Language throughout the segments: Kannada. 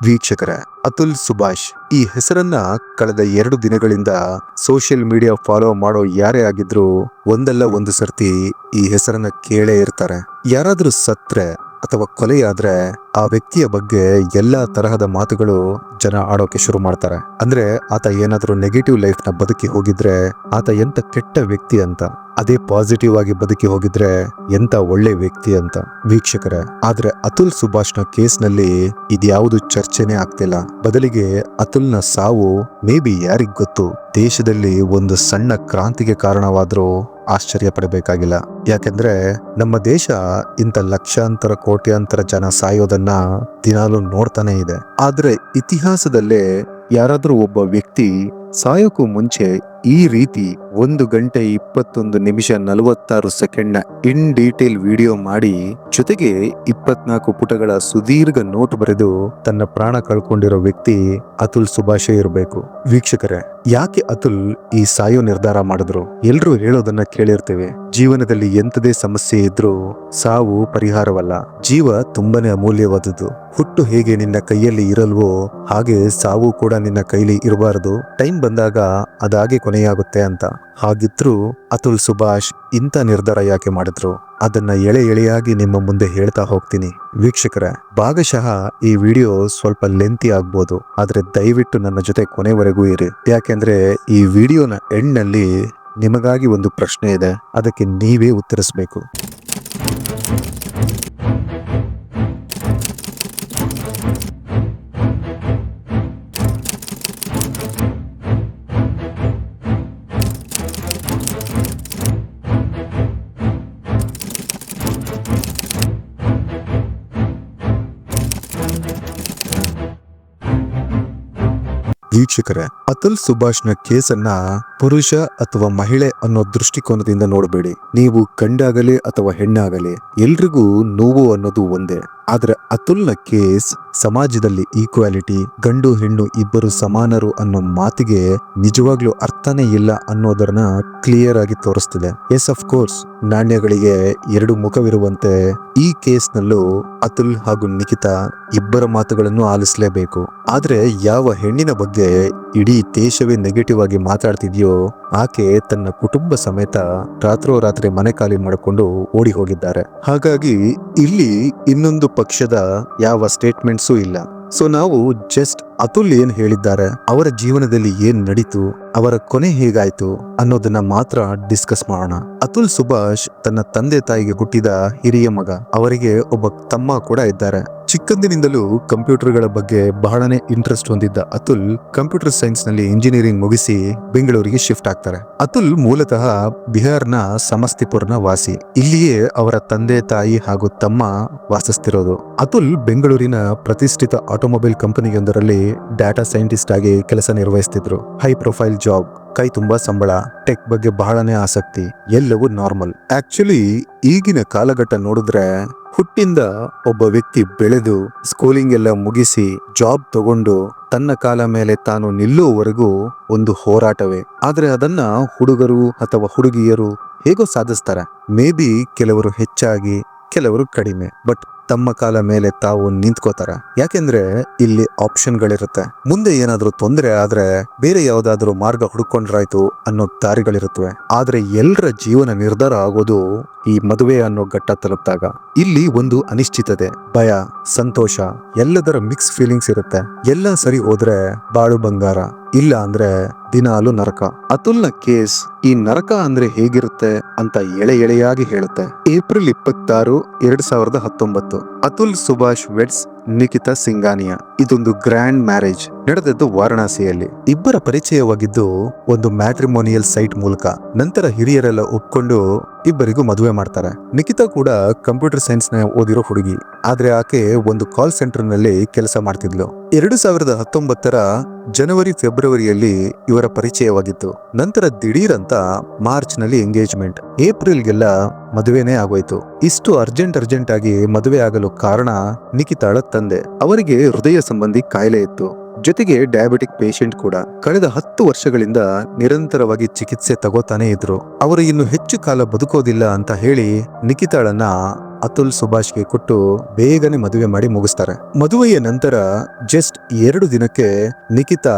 ವೀಕ್ಷಕರೇ, ಅತುಲ್ ಸುಭಾಷ್ ಈ ಹೆಸರನ್ನ ಕಳೆದ 2 ದಿನಗಳಿಂದ ಸೋಷಿಯಲ್ ಮೀಡಿಯಾ ಫಾಲೋ ಮಾಡೋ ಯಾರೇ ಆಗಿದ್ರು ಒಂದಲ್ಲ ಒಂದು ಸರ್ತಿ ಈ ಹೆಸರನ್ನ ಕೇಳೇ ಇರ್ತಾರೆ. ಯಾರಾದ್ರೂ ಸತ್ರೆ ಅಥವಾ ಕೊಲೆಯಾದ್ರೆ ಆ ವ್ಯಕ್ತಿಯ ಬಗ್ಗೆ ಎಲ್ಲಾ ತರಹದ ಮಾತುಗಳು ಜನ ಆಡೋಕೆ ಶುರು ಮಾಡ್ತಾರೆ. ಅಂದ್ರೆ ಆತ ಏನಾದ್ರೂ ನೆಗೆಟಿವ್ ಲೈಫ್ ನ ಬದುಕಿ ಹೋಗಿದ್ರೆ ಆತ ಎಂತ ಕೆಟ್ಟ ವ್ಯಕ್ತಿ ಅಂತ, ಅದೇ ಪಾಸಿಟಿವ್ ಆಗಿ ಬದುಕಿ ಹೋಗಿದ್ರೆ ಎಂತ ಒಳ್ಳೆ ವ್ಯಕ್ತಿ ಅಂತ. ವೀಕ್ಷಕರೇ, ಆದ್ರೆ ಅತುಲ್ ಸುಭಾಷ್ ನ ಕೇಸ್ ನಲ್ಲಿ ಇದ್ಯಾವುದು ಚರ್ಚೆನೇ ಆಗ್ತಿಲ್ಲ. ಬದಲಿಗೆ ಅತುಲ್ನ ಸಾವು ಮೇ ಬಿ ಯಾರಿಗ್ ಗೊತ್ತು, ದೇಶದಲ್ಲಿ ಒಂದು ಸಣ್ಣ ಕ್ರಾಂತಿಗೆ ಕಾರಣವಾದ್ರೂ ಆಶ್ಚರ್ಯ ಪಡಬೇಕಾಗಿಲ್ಲ. ಯಾಕೆಂದ್ರೆ ನಮ್ಮ ದೇಶ ಇಂಥ ಲಕ್ಷಾಂತರ ಕೋಟ್ಯಾಂತರ ಜನ ಸಾಯೋದನ್ನ ದಿನಾಲೂ ನೋಡ್ತಾನೆ ಇದೆ. ಆದ್ರೆ ಇತಿಹಾಸದಲ್ಲೇ ಯಾರಾದ್ರೂ ಒಬ್ಬ ವ್ಯಕ್ತಿ ಸಾಯೋಕ್ಕೂ ಮುಂಚೆ ಈ ರೀತಿ 1 ಗಂಟೆ 21 ನಿಮಿಷ 46 ಸೆಕೆಂಡ್ನ ಇನ್ ಡೀಟೇಲ್ ವಿಡಿಯೋ ಮಾಡಿ ಜೊತೆಗೆ 24 ಪುಟಗಳ ಸುದೀರ್ಘ ನೋಟ್ ಬರೆದು ತನ್ನ ಪ್ರಾಣ ಕಳ್ಕೊಂಡಿರೋ ವ್ಯಕ್ತಿ ಅತುಲ್ ಸುಭಾಷೇ ಇರಬೇಕು. ವೀಕ್ಷಕರೇ, ಯಾಕೆ ಅತುಲ್ ಈ ಸಾಯೋ ನಿರ್ಧಾರ ಮಾಡಿದ್ರು? ಎಲ್ರೂ ಹೇಳೋದನ್ನ ಕೇಳಿರ್ತೇವೆ, ಜೀವನದಲ್ಲಿ ಎಂತದೇ ಸಮಸ್ಯೆ ಇದ್ರೂ ಸಾವು ಪರಿಹಾರವಲ್ಲ, ಜೀವ ತುಂಬಾನೇ ಅಮೂಲ್ಯವಾದದ್ದು. ಹುಟ್ಟು ಹೇಗೆ ನಿನ್ನ ಕೈಯಲ್ಲಿ ಇರಲ್ವೋ ಹಾಗೆ ಸಾವು ಕೂಡ ನಿನ್ನ ಕೈಲಿ ಇರಬಾರದು, ಟೈಮ್ ಬಂದಾಗ ಅದಾಗೆ ಕೊನೆಯಾಗುತ್ತೆ ಅಂತ. ಹಾಗಿದ್ರೂ ಅತುಲ್ ಸುಭಾಷ್ ಇಂಥ ನಿರ್ಧಾರ ಯಾಕೆ ಮಾಡಿದ್ರು? ಅದನ್ನ ಎಳೆಯಾಗಿ ನಿಮ್ಮ ಮುಂದೆ ಹೇಳ್ತಾ ಹೋಗ್ತೀನಿ. ವೀಕ್ಷಕರೇ, ಭಾಗಶಃ ಈ ವಿಡಿಯೋ ಸ್ವಲ್ಪ ಲೆಂತಿ ಆಗ್ಬೋದು, ಆದ್ರೆ ದಯವಿಟ್ಟು ನನ್ನ ಜೊತೆ ಕೊನೆವರೆಗೂ ಇರಿ. ಯಾಕೆಂದ್ರೆ ಈ ವಿಡಿಯೋನ ಎಂಡ್ ನಲ್ಲಿ ನಿಮಗಾಗಿ ಒಂದು ಪ್ರಶ್ನೆ ಇದೆ, ಅದಕ್ಕೆ ನೀವೇ ಉತ್ತರಿಸಬೇಕು. ವೀಕ್ಷಕರೇ, ಅತುಲ್ ಸುಭಾಷ್ನ ಕೇಸನ್ನ ಪುರುಷ ಅಥವಾ ಮಹಿಳೆ ಅನ್ನೋ ದೃಷ್ಟಿಕೋನದಿಂದ ನೋಡಬೇಡಿ. ನೀವು ಗಂಡಾಗಲಿ ಅಥವಾ ಹೆಣ್ಣಾಗಲಿ ಎಲ್ರಿಗೂ ನೋವು ಅನ್ನೋದು ಒಂದೇ. ಆದ್ರೆ ಅತುಲ್ನ ಕೇಸ್ ಸಮಾಜದಲ್ಲಿ ಈಕ್ವಾಲಿಟಿ, ಗಂಡು ಹೆಣ್ಣು ಇಬ್ಬರು ಸಮಾನರು ಅನ್ನೋ ಮಾತಿಗೆ ನಿಜವಾಗ್ಲೂ ಅರ್ಥನೇ ಇಲ್ಲ ಅನ್ನೋದನ್ನ ಕ್ಲಿಯರ್ ಆಗಿ ತೋರಿಸ್ತಿದೆ. ಎಸ್, ಆಫ್ ಕೋರ್ಸ್, ನಾಣ್ಯಗಳಿಗೆ 2 ಮುಖವಿರುವಂತೆ ಈ ಕೇಸ್ನಲ್ಲೂ ಅತುಲ್ ಹಾಗೂ ನಿಖಿತಾ ಇಬ್ಬರ ಮಾತುಗಳನ್ನು ಆಲಿಸಲೇಬೇಕು. ಆದ್ರೆ ಯಾವ ಹೆಣ್ಣಿನ ಬಗ್ಗೆ ಇಡೀ ದೇಶವೇ ನೆಗೆಟಿವ್ ಆಗಿ ಮಾತಾಡ್ತಿದ್ಯೋ ಆಕೆ ತನ್ನ ಕುಟುಂಬ ಸಮೇತ ರಾತ್ರೋರಾತ್ರಿ ಮನೆ ಖಾಲಿ ಮಾಡಿಕೊಂಡು ಓಡಿ ಹೋಗಿದ್ದಾರೆ. ಹಾಗಾಗಿ ಇಲ್ಲಿ ಇನ್ನೊಂದು ಪಕ್ಷದ ಯಾವ ಸ್ಟೇಟ್ಮೆಂಟ್ಸು ಇಲ್ಲ. ಸೊ ನಾವು ಜಸ್ಟ್ ಅತುಲ್ ಏನ್ ಹೇಳಿದ್ದಾರೆ, ಅವರ ಜೀವನದಲ್ಲಿ ಏನ್ ನಡೀತು, ಅವರ ಕೊನೆ ಹೇಗಾಯ್ತು ಅನ್ನೋದನ್ನ ಮಾತ್ರ ಡಿಸ್ಕಸ್ ಮಾಡೋಣ. ಅತುಲ್ ಸುಭಾಷ್ ತನ್ನ ತಂದೆ ತಾಯಿಗೆ ಹುಟ್ಟಿದ ಹಿರಿಯ ಮಗ. ಅವರಿಗೆ ಒಬ್ಬ ತಮ್ಮ ಕೂಡ ಇದ್ದಾರೆ. ಚಿಕ್ಕಂದಿನಿಂದಲೂ ಕಂಪ್ಯೂಟರ್ಗಳ ಬಗ್ಗೆ ಬಹಳನೇ ಇಂಟ್ರೆಸ್ಟ್ ಹೊಂದಿದ್ದ ಅತುಲ್ ಕಂಪ್ಯೂಟರ್ ಸೈನ್ಸ್ ನಲ್ಲಿ ಇಂಜಿನಿಯರಿಂಗ್ ಮುಗಿಸಿ ಬೆಂಗಳೂರಿಗೆ ಶಿಫ್ಟ್ ಆಗ್ತಾರೆ. ಅತುಲ್ ಮೂಲತಃ ಬಿಹಾರ್ನ ಸಮಸ್ತಿಪುರ್ನ ವಾಸಿ. ಇಲ್ಲಿಯೇ ಅವರ ತಂದೆ ತಾಯಿ ಹಾಗೂ ತಮ್ಮ ವಾಸಿಸ್ತಿರೋದು. ಅತುಲ್ ಬೆಂಗಳೂರಿನ ಪ್ರತಿಷ್ಠಿತ ಆಟೋಮೊಬೈಲ್ ಕಂಪನಿಯೊಂದರಲ್ಲಿ ಡಾಟಾ ಸೈಂಟಿಸ್ಟ್ ಆಗಿ ಕೆಲಸ ನಿರ್ವಹಿಸ್ತಿದ್ರು. ಹೈ ಪ್ರೊಫೈಲ್ ಜಾಬ್, ಕೈ ತುಂಬಾ ಸಂಬಳ, ಟೆಕ್ ಬಗ್ಗೆ ಬಹಳನೇ ಆಸಕ್ತಿ, ಎಲ್ಲವೂ ನಾರ್ಮಲ್. ಆಕ್ಚುಲಿ ಈಗಿನ ಕಾಲಘಟ್ಟ ನೋಡಿದ್ರೆ ಹುಟ್ಟಿಂದ ಒಬ್ಬ ವ್ಯಕ್ತಿ ಬೆಳೆದು ಸ್ಕೂಲಿಂಗ್ ಎಲ್ಲ ಮುಗಿಸಿ ಜಾಬ್ ತಗೊಂಡು ತನ್ನ ಕಾಲ ಮೇಲೆ ತಾನು ನಿಲ್ಲುವವರೆಗೂ ಒಂದು ಹೋರಾಟವೇ. ಆದ್ರೆ ಅದನ್ನ ಹುಡುಗರು ಅಥವಾ ಹುಡುಗಿಯರು ಹೇಗೋ ಸಾಧಿಸ್ತಾರೆ. ಮೇ ಬಿ ಕೆಲವರು ಹೆಚ್ಚಾಗಿ, ಕೆಲವರು ಕಡಿಮೆ, ಬಟ್ ತಮ್ಮ ಕಾಲ ಮೇಲೆ ತಾವು ನಿಂತ್ಕೋತಾರ. ಯಾಕೆಂದ್ರೆ ಇಲ್ಲಿ ಆಪ್ಷನ್ಗಳಿರುತ್ತೆ. ಮುಂದೆ ಏನಾದ್ರೂ ತೊಂದರೆ ಆದ್ರೆ ಬೇರೆ ಯಾವ್ದಾದ್ರು ಮಾರ್ಗ ಹುಡ್ಕೊಂಡ್ರಾಯ್ತು ಅನ್ನೋ ದಾರಿಗಳಿರುತ್ತವೆ. ಆದ್ರೆ ಎಲ್ಲರ ಜೀವನ ನಿರ್ಧಾರ ಆಗೋದು ಈ ಮದುವೆ ಅನ್ನೋ ಘಟ್ಟ ತಲುಪಿದಾಗ. ಇಲ್ಲಿ ಒಂದು ಅನಿಶ್ಚಿತತೆ, ಭಯ, ಸಂತೋಷ, ಎಲ್ಲದರ ಮಿಕ್ಸ್ ಫೀಲಿಂಗ್ಸ್ ಇರುತ್ತೆ. ಎಲ್ಲ ಸರಿ ಹೋದ್ರೆ ಬಾಳು ಬಂಗಾರ, ಇಲ್ಲ ಅಂದ್ರೆ ದಿನಾಲು ನರಕ. ಅತುಲ್ನ ಕೇಸ್ ಈ ನರಕ ಅಂದ್ರೆ ಹೇಗಿರುತ್ತೆ ಅಂತ ಎಳೆಯಾಗಿ ಹೇಳುತ್ತೆ. April 26, 2019 Atul Subhash weds Nikhita Singhania. ಇದೊಂದು ಗ್ರ್ಯಾಂಡ್ ಮ್ಯಾರೇಜ್ ನಡೆದದ್ದು ವಾರಣಾಸಿಯಲ್ಲಿ. ಇಬ್ಬರ ಪರಿಚಯವಾಗಿದ್ದು ಒಂದು ಮ್ಯಾಟ್ರಿಮೋನಿಯಲ್ ಸೈಟ್ ಮೂಲಕ. ನಂತರ ಹಿರಿಯರೆಲ್ಲ ಒಪ್ಕೊಂಡು ಇಬ್ಬರಿಗೂ ಮದುವೆ ಮಾಡ್ತಾರೆ. ನಿಖಿತಾ ಕೂಡ ಕಂಪ್ಯೂಟರ್ ಸೈನ್ಸ್ ನ ಓದಿರೋ ಹುಡುಗಿ. ಆದ್ರೆ ಆಕೆ ಒಂದು ಕಾಲ್ ಸೆಂಟರ್ ನಲ್ಲಿ ಕೆಲಸ ಮಾಡ್ತಿದ್ಲು. 2019 ಜನವರಿ ಫೆಬ್ರವರಿಯಲ್ಲಿ ಇವರ ಪರಿಚಯವಾಗಿತ್ತು. ನಂತರ ದಿಢೀರಂತ ಮಾರ್ಚ್ ನಲ್ಲಿ ಎಂಗೇಜ್ಮೆಂಟ್. ಏಪ್ರಿಲ್ಗೆಲ್ಲ ಮದುವೆನೇ ಆಗೋಯ್ತು. ಇಷ್ಟು ಅರ್ಜೆಂಟ್ ಆಗಿ ಮದುವೆ ಆಗಲು ಕಾರಣ ನಿಖಿತಾಳ ತಂದೆ. ಅವರಿಗೆ ಹೃದಯ ಸಂಬಂಧಿ ಕಾಯಿಲೆ ಇತ್ತು. ಜೊತೆಗೆ ಡಯಾಬಿಟಿಕ್ ಪೇಷಂಟ್ ಕೂಡ. ಕಳೆದ 10 ವರ್ಷಗಳಿಂದ ನಿರಂತರವಾಗಿ ಚಿಕಿತ್ಸೆ ತಗೋತಾನೆ ಇದ್ರು. ಅವರು ಇನ್ನು ಹೆಚ್ಚು ಕಾಲ ಬದುಕೋದಿಲ್ಲ ಅಂತ ಹೇಳಿ ನಿಖಿತಾಳನ್ನ ಅತುಲ್ ಸುಭಾಷ್ಗೆ ಕೊಟ್ಟು ಬೇಗನೆ ಮದುವೆ ಮಾಡಿ ಮುಗಿಸ್ತಾರೆ. ಮದುವೆಯ ನಂತರ ಜಸ್ಟ್ 2 ದಿನಕ್ಕೆ ನಿಖಿತಾ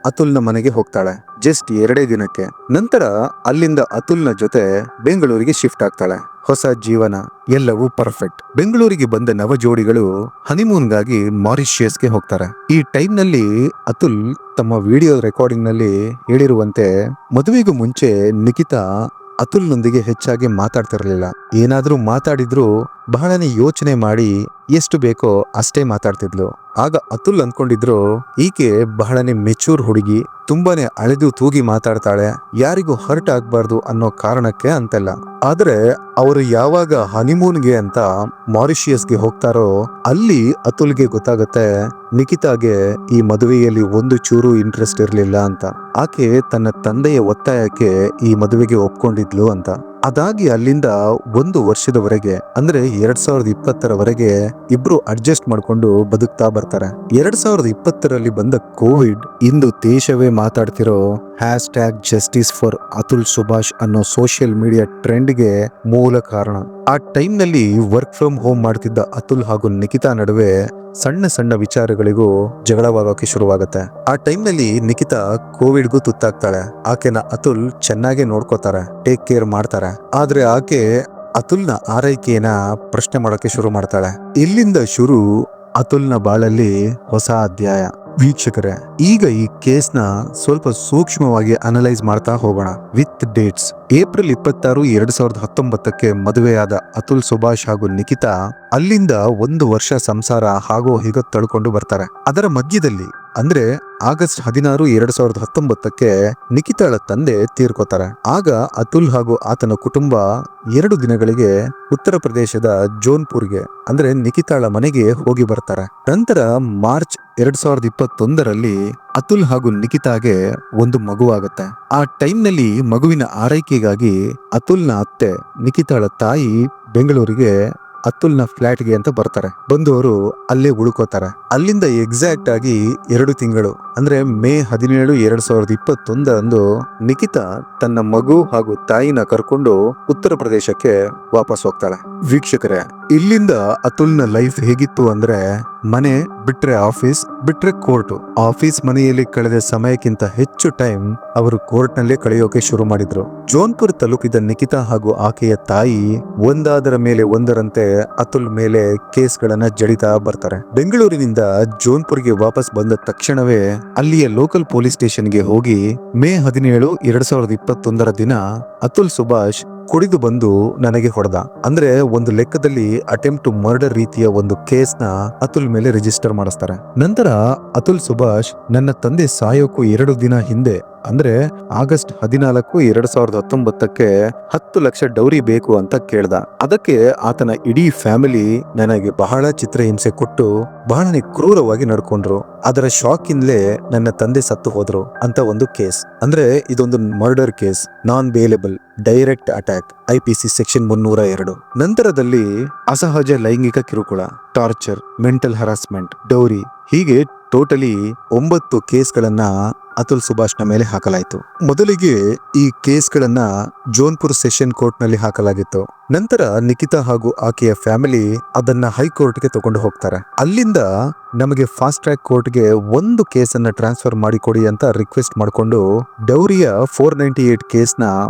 ಅತುಲ್ನ ಮನೆಗೆ ಹೋಗ್ತಾಳೆ. ಜಸ್ಟ್ 2 ದಿನಕ್ಕೆ. ನಂತರ ಅಲ್ಲಿಂದ ಅತುಲ್ನ ಜೊತೆ ಬೆಂಗಳೂರಿಗೆ ಶಿಫ್ಟ್ ಆಗ್ತಾಳೆ. ಹೊಸ ಜೀವನ, ಎಲ್ಲವೂ ಪರ್ಫೆಕ್ಟ್. ಬೆಂಗಳೂರಿಗೆ ಬಂದ ನವ ಜೋಡಿಗಳು ಹನಿಮೂನ್ಗಾಗಿ ಮಾರಿಷಿಯಸ್ಗೆ ಹೋಗ್ತಾರೆ. ಈ ಟೈಮ್ ನಲ್ಲಿ ಅತುಲ್ ತಮ್ಮ ವಿಡಿಯೋ ರೆಕಾರ್ಡಿಂಗ್ ನಲ್ಲಿ ಹೇಳಿರುವಂತೆ ಮದುವೆಗೂ ಮುಂಚೆ ನಿಖಿತಾ ಅತುಲ್ನೊಂದಿಗೆ ಹೆಚ್ಚಾಗಿ ಮಾತಾಡ್ತಿರ್ಲಿಲ್ಲ. ಏನಾದ್ರೂ ಮಾತಾಡಿದ್ರು ಬಹಳನೇ ಯೋಚನೆ ಮಾಡಿ ಎಷ್ಟು ಬೇಕೋ ಅಷ್ಟೇ ಮಾತಾಡ್ತಿದ್ಲು. ಆಗ ಅತುಲ್ ಅಂದ್ಕೊಂಡಿದ್ರು ಈಕೆ ಬಹಳನೇ ಮೆಚೂರ್ ಹುಡುಗಿ, ತುಂಬಾನೇ ಅಳೆದು ತೂಗಿ ಮಾತಾಡ್ತಾಳೆ, ಯಾರಿಗೂ ಹರ್ಟ್ ಆಗ್ಬಾರ್ದು ಅನ್ನೋ ಕಾರಣಕ್ಕೆ ಅಂತೆಲ್ಲ. ಆದ್ರೆ ಅವರು ಯಾವಾಗ ಹನಿಮೂನ್ಗೆ ಅಂತ ಮಾರಿಷಿಯಸ್ಗೆ ಹೋಗ್ತಾರೋ ಅಲ್ಲಿ ಅತುಲ್ಗೆ ಗೊತ್ತಾಗತ್ತೆ ನಿಖಿತಾಗೆ ಈ ಮದುವೆಯಲ್ಲಿ ಒಂದು ಚೂರು ಇಂಟ್ರೆಸ್ಟ್ ಇರ್ಲಿಲ್ಲ ಅಂತ. ಆಕೆ ತನ್ನ ತಂದೆಯ ಒತ್ತಾಯಕ್ಕೆ ಈ ಮದುವೆಗೆ ಒಪ್ಕೊಂಡಿದ್ಲು ಅಂತ. ಅದಾಗಿ ಅಲ್ಲಿಂದ 1 ವರ್ಷದವರೆಗೆ ಅಂದ್ರೆ 2020ರವರೆಗೆ ಇಬ್ರು ಅಡ್ಜಸ್ಟ್ ಮಾಡ್ಕೊಂಡು ಬದುಕ್ತಾ ಬರ್ತಾರೆ. 2020ರಲ್ಲಿ ಬಂದ ಕೋವಿಡ್ ಇಂದು ದೇಶವೇ ಮಾತಾಡ್ತಿರೋ #ಜಸ್ಟಿಸ್ ಫಾರ್ ಅತುಲ್ ಸುಭಾಷ್ ಅನ್ನೋ ಸೋಷಿಯಲ್ ಮೀಡಿಯಾ ಟ್ರೆಂಡ್ಗೆ ಮೂಲ ಕಾರಣ. ಆ ಟೈಮ್ ನಲ್ಲಿ ವರ್ಕ್ ಫ್ರಮ್ ಹೋಮ್ ಮಾಡ್ತಿದ್ದ ಅತುಲ್ ಹಾಗೂ ನಿಖಿತಾ ನಡುವೆ ಸಣ್ಣ ಸಣ್ಣ ವಿಚಾರಗಳಿಗೂ ಜಗಳವಾಗೋಕೆ ಶುರುವಾಗುತ್ತೆ. ಆ ಟೈಮ್ ನಲ್ಲಿ ನಿಖಿತಾ ಕೋವಿಡ್ಗೂ ತುತ್ತಾಗ್ತಾಳೆ. ಆಕೆನ ಅತುಲ್ ಚೆನ್ನಾಗಿ ನೋಡ್ಕೋತಾರೆ, ಟೇಕ್ ಕೇರ್ ಮಾಡ್ತಾರೆ. ಆದ್ರೆ ಆಕೆ ಅತುಲ್ನ ಆರೈಕೆಯನ್ನ ಪ್ರಶ್ನೆ ಮಾಡೋಕೆ ಶುರು ಮಾಡ್ತಾಳೆ. ಇಲ್ಲಿಂದ ಶುರು ಅತುಲ್ನ ಬಾಳಲ್ಲಿ ಹೊಸ ಅಧ್ಯಾಯ. ವೀಕ್ಷಕರೇ, ಈಗ ಈ ಕೇಸ್ನ ಸ್ವಲ್ಪ ಸೂಕ್ಷ್ಮವಾಗಿ ಅನಲೈಸ್ ಮಾಡ್ತಾ ಹೋಗೋಣ ವಿತ್ ಡೇಟ್ಸ್. ಏಪ್ರಿಲ್ 26, 2019ಕ್ಕೆ ಮದುವೆಯಾದ ಅತುಲ್ ಸುಭಾಷ್ ಹಾಗೂ ನಿಖಿತಾ ಅಲ್ಲಿಂದ 1 ವರ್ಷ ಸಂಸಾರ ಹಾಗೋ ಹೀಗೋ ತಳ್ಕೊಂಡು ಬರ್ತಾರೆ. ಅದರ ಮಧ್ಯದಲ್ಲಿ ಅಂದ್ರೆ ಆಗಸ್ಟ್ 16, 2019ಕ್ಕೆ ನಿಖಿತಾಳ ತಂದೆ ತೀರ್ಕೋತಾರೆ. ಆಗ ಅತುಲ್ ಹಾಗೂ ಆತನ ಕುಟುಂಬ 2 ದಿನಗಳಿಗೆ ಉತ್ತರ ಪ್ರದೇಶದ ಜೋನ್ಪುರ್ಗೆ ಅಂದ್ರೆ ನಿಖಿತಾಳ ಮನೆಗೆ ಹೋಗಿ ಬರ್ತಾರೆ. ನಂತರ ಮಾರ್ಚ್ 2021ರಲ್ಲಿ ಅತುಲ್ ಹಾಗೂ ನಿಖಿತಾಗೆ ಒಂದು ಮಗುವಾಗುತ್ತೆ. ಆ ಟೈಮ್ ನಲ್ಲಿ ಮಗುವಿನ ಆರೈಕೆಗಾಗಿ ಅತುಲ್ನ ಅತ್ತೆ ನಿಖಿತಾಳ ತಾಯಿ ಬೆಂಗಳೂರಿಗೆ ಅತುಲ್ನ ಫ್ಲಾಟ್ಗೆ ಅಂತ ಬರ್ತಾರೆ. ಬಂದವರು ಅಲ್ಲೇ ಉಳ್ಕೋತಾರೆ. ಅಲ್ಲಿಂದ ಎಕ್ಸಾಕ್ಟ್ ಆಗಿ 2 ತಿಂಗಳು ಅಂದ್ರೆ ಮೇ 17, 2021 ನಿಖಿತಾ ತನ್ನ ಮಗು ಹಾಗೂ ತಾಯಿನ ಕರ್ಕೊಂಡು ಉತ್ತರ ಪ್ರದೇಶಕ್ಕೆ ವಾಪಸ್ ಹೋಗ್ತಾಳೆ. ವೀಕ್ಷಕರೇ, ಇಲ್ಲಿಂದ ಅತುಲ್ನ ಲೈಫ್ ಹೇಗಿತ್ತು ಅಂದ್ರೆ ಮನೆ ಬಿಟ್ರೆ ಆಫೀಸ್, ಬಿಟ್ರೆ ಕೋರ್ಟ್. ಆಫೀಸ್ ಮನೆಯಲ್ಲಿ ಕಳೆದ ಸಮಯಕ್ಕಿಂತ ಹೆಚ್ಚು ಟೈಮ್ ಅವರು ಕೋರ್ಟ್ ನಲ್ಲೇ ಕಳೆಯೋಕೆ ಶುರು ಮಾಡಿದ್ರು. ಜೋನ್ಪುರ್ ತಲುಪಿದ ನಿಖಿತಾ ಹಾಗೂ ಆಕೆಯ ತಾಯಿ ಒಂದಾದರ ಮೇಲೆ ಒಂದರಂತೆ ಅತುಲ್ ಮೇಲೆ ಕೇಸ್ಗಳನ್ನ ಜಡಿತಾ ಬರ್ತಾರೆ. ಬೆಂಗಳೂರಿನಿಂದ ಜೋನ್ಪುರ್ಗೆ ವಾಪಸ್ ಬಂದ ತಕ್ಷಣವೇ ಅಲ್ಲಿಯ ಲೋಕಲ್ ಪೊಲೀಸ್ ಸ್ಟೇಷನ್ಗೆ ಹೋಗಿ ಮೇ 17, 2021 ದಿನ ಅತುಲ್ ಸುಭಾಷ್ ಕುಡಿದು ಬಂದು ನನಗೆ ಹೊಡೆದ. ಅಂದ್ರೆ ಒಂದು ಲೆಕ್ಕದಲ್ಲಿ ಅಟೆಂಪ್ಟ್ ಟು ಮರ್ಡರ್ ರೀತಿಯ ಒಂದು ಕೇಸ್ನ ಅತುಲ್ ಮೇಲೆ ರಿಜಿಸ್ಟರ್ ಮಾಡಿಸ್ತಾರೆ. ನಂತರ ಅತುಲ್ ಸುಭಾಷ್ ನನ್ನ ತಂದೆ ಸಾಯೋಕು 2 ದಿನ ಹಿಂದೆ ಅಂದ್ರೆ ಆಗಸ್ಟ್ 14, 2019ಕ್ಕೆ 10 ಲಕ್ಷ ಡೌರಿ ಬೇಕು ಅಂತ ಕೇಳ್ದ. ಅದಕ್ಕೆ ಆತನ ಇಡೀ ಫ್ಯಾಮಿಲಿ ನನಗೆ ಬಹಳ ಚಿತ್ರಹಿಂಸೆ ಕೊಟ್ಟು ಬಹಳನೇ ಕ್ರೂರವಾಗಿ ನಡ್ಕೊಂಡ್ರು. ಅದರ ಶಾಕ್ ಇಂದಲೇ ನನ್ನ ತಂದೆ ಸತ್ತು ಹೋದ್ರು ಅಂತ ಒಂದು ಕೇಸ್. ಅಂದ್ರೆ ಇದೊಂದು murder case, non bailable, direct attack, IPC section 302. ನಂತರದಲ್ಲಿ ಅಸಹಜ ಲೈಂಗಿಕ ಕಿರುಕುಳ, ಟಾರ್ಚರ್, ಮೆಂಟಲ್ ಹರಾಸ್ಮೆಂಟ್, ಡೌರಿ, ಹೀಗೆ ಟೋಟಲಿ 9 ಕೇಸ್ಗಳನ್ನ ಅತುಲ್ ಸುಭಾಷ್ನ ಮೇಲೆ ಹಾಕಲಾಯಿತು. ಮೊದಲಿಗೆ ಈ ಕೇಸ್ಗಳನ್ನ ಜೋನ್ಪುರ್ ಸೆಷನ್ ಕೋರ್ಟ್ ನಲ್ಲಿ ಹಾಕಲಾಗಿತ್ತು. ನಂತರ ನಿಖಿತಾ ಹಾಗೂ ಆಕೆಯ ಫ್ಯಾಮಿಲಿ ಅದನ್ನ ಹೈಕೋರ್ಟ್ಗೆ ತಗೊಂಡು ಹೋಗ್ತಾರೆ. ಅಲ್ಲಿಂದ ನಮಗೆ ಫಾಸ್ಟ್ ಟ್ರ್ಯಾಕ್ ಕೋರ್ಟ್ಗೆ ಒಂದು ಕೇಸನ್ನ ಟ್ರಾನ್ಸ್ಫರ್ ಮಾಡಿಕೊಡಿ ಅಂತ ರಿಕ್ವೆಸ್ಟ್ ಮಾಡಿಕೊಂಡು ಡೌರಿಯ 498 ಕೇಸ್ನ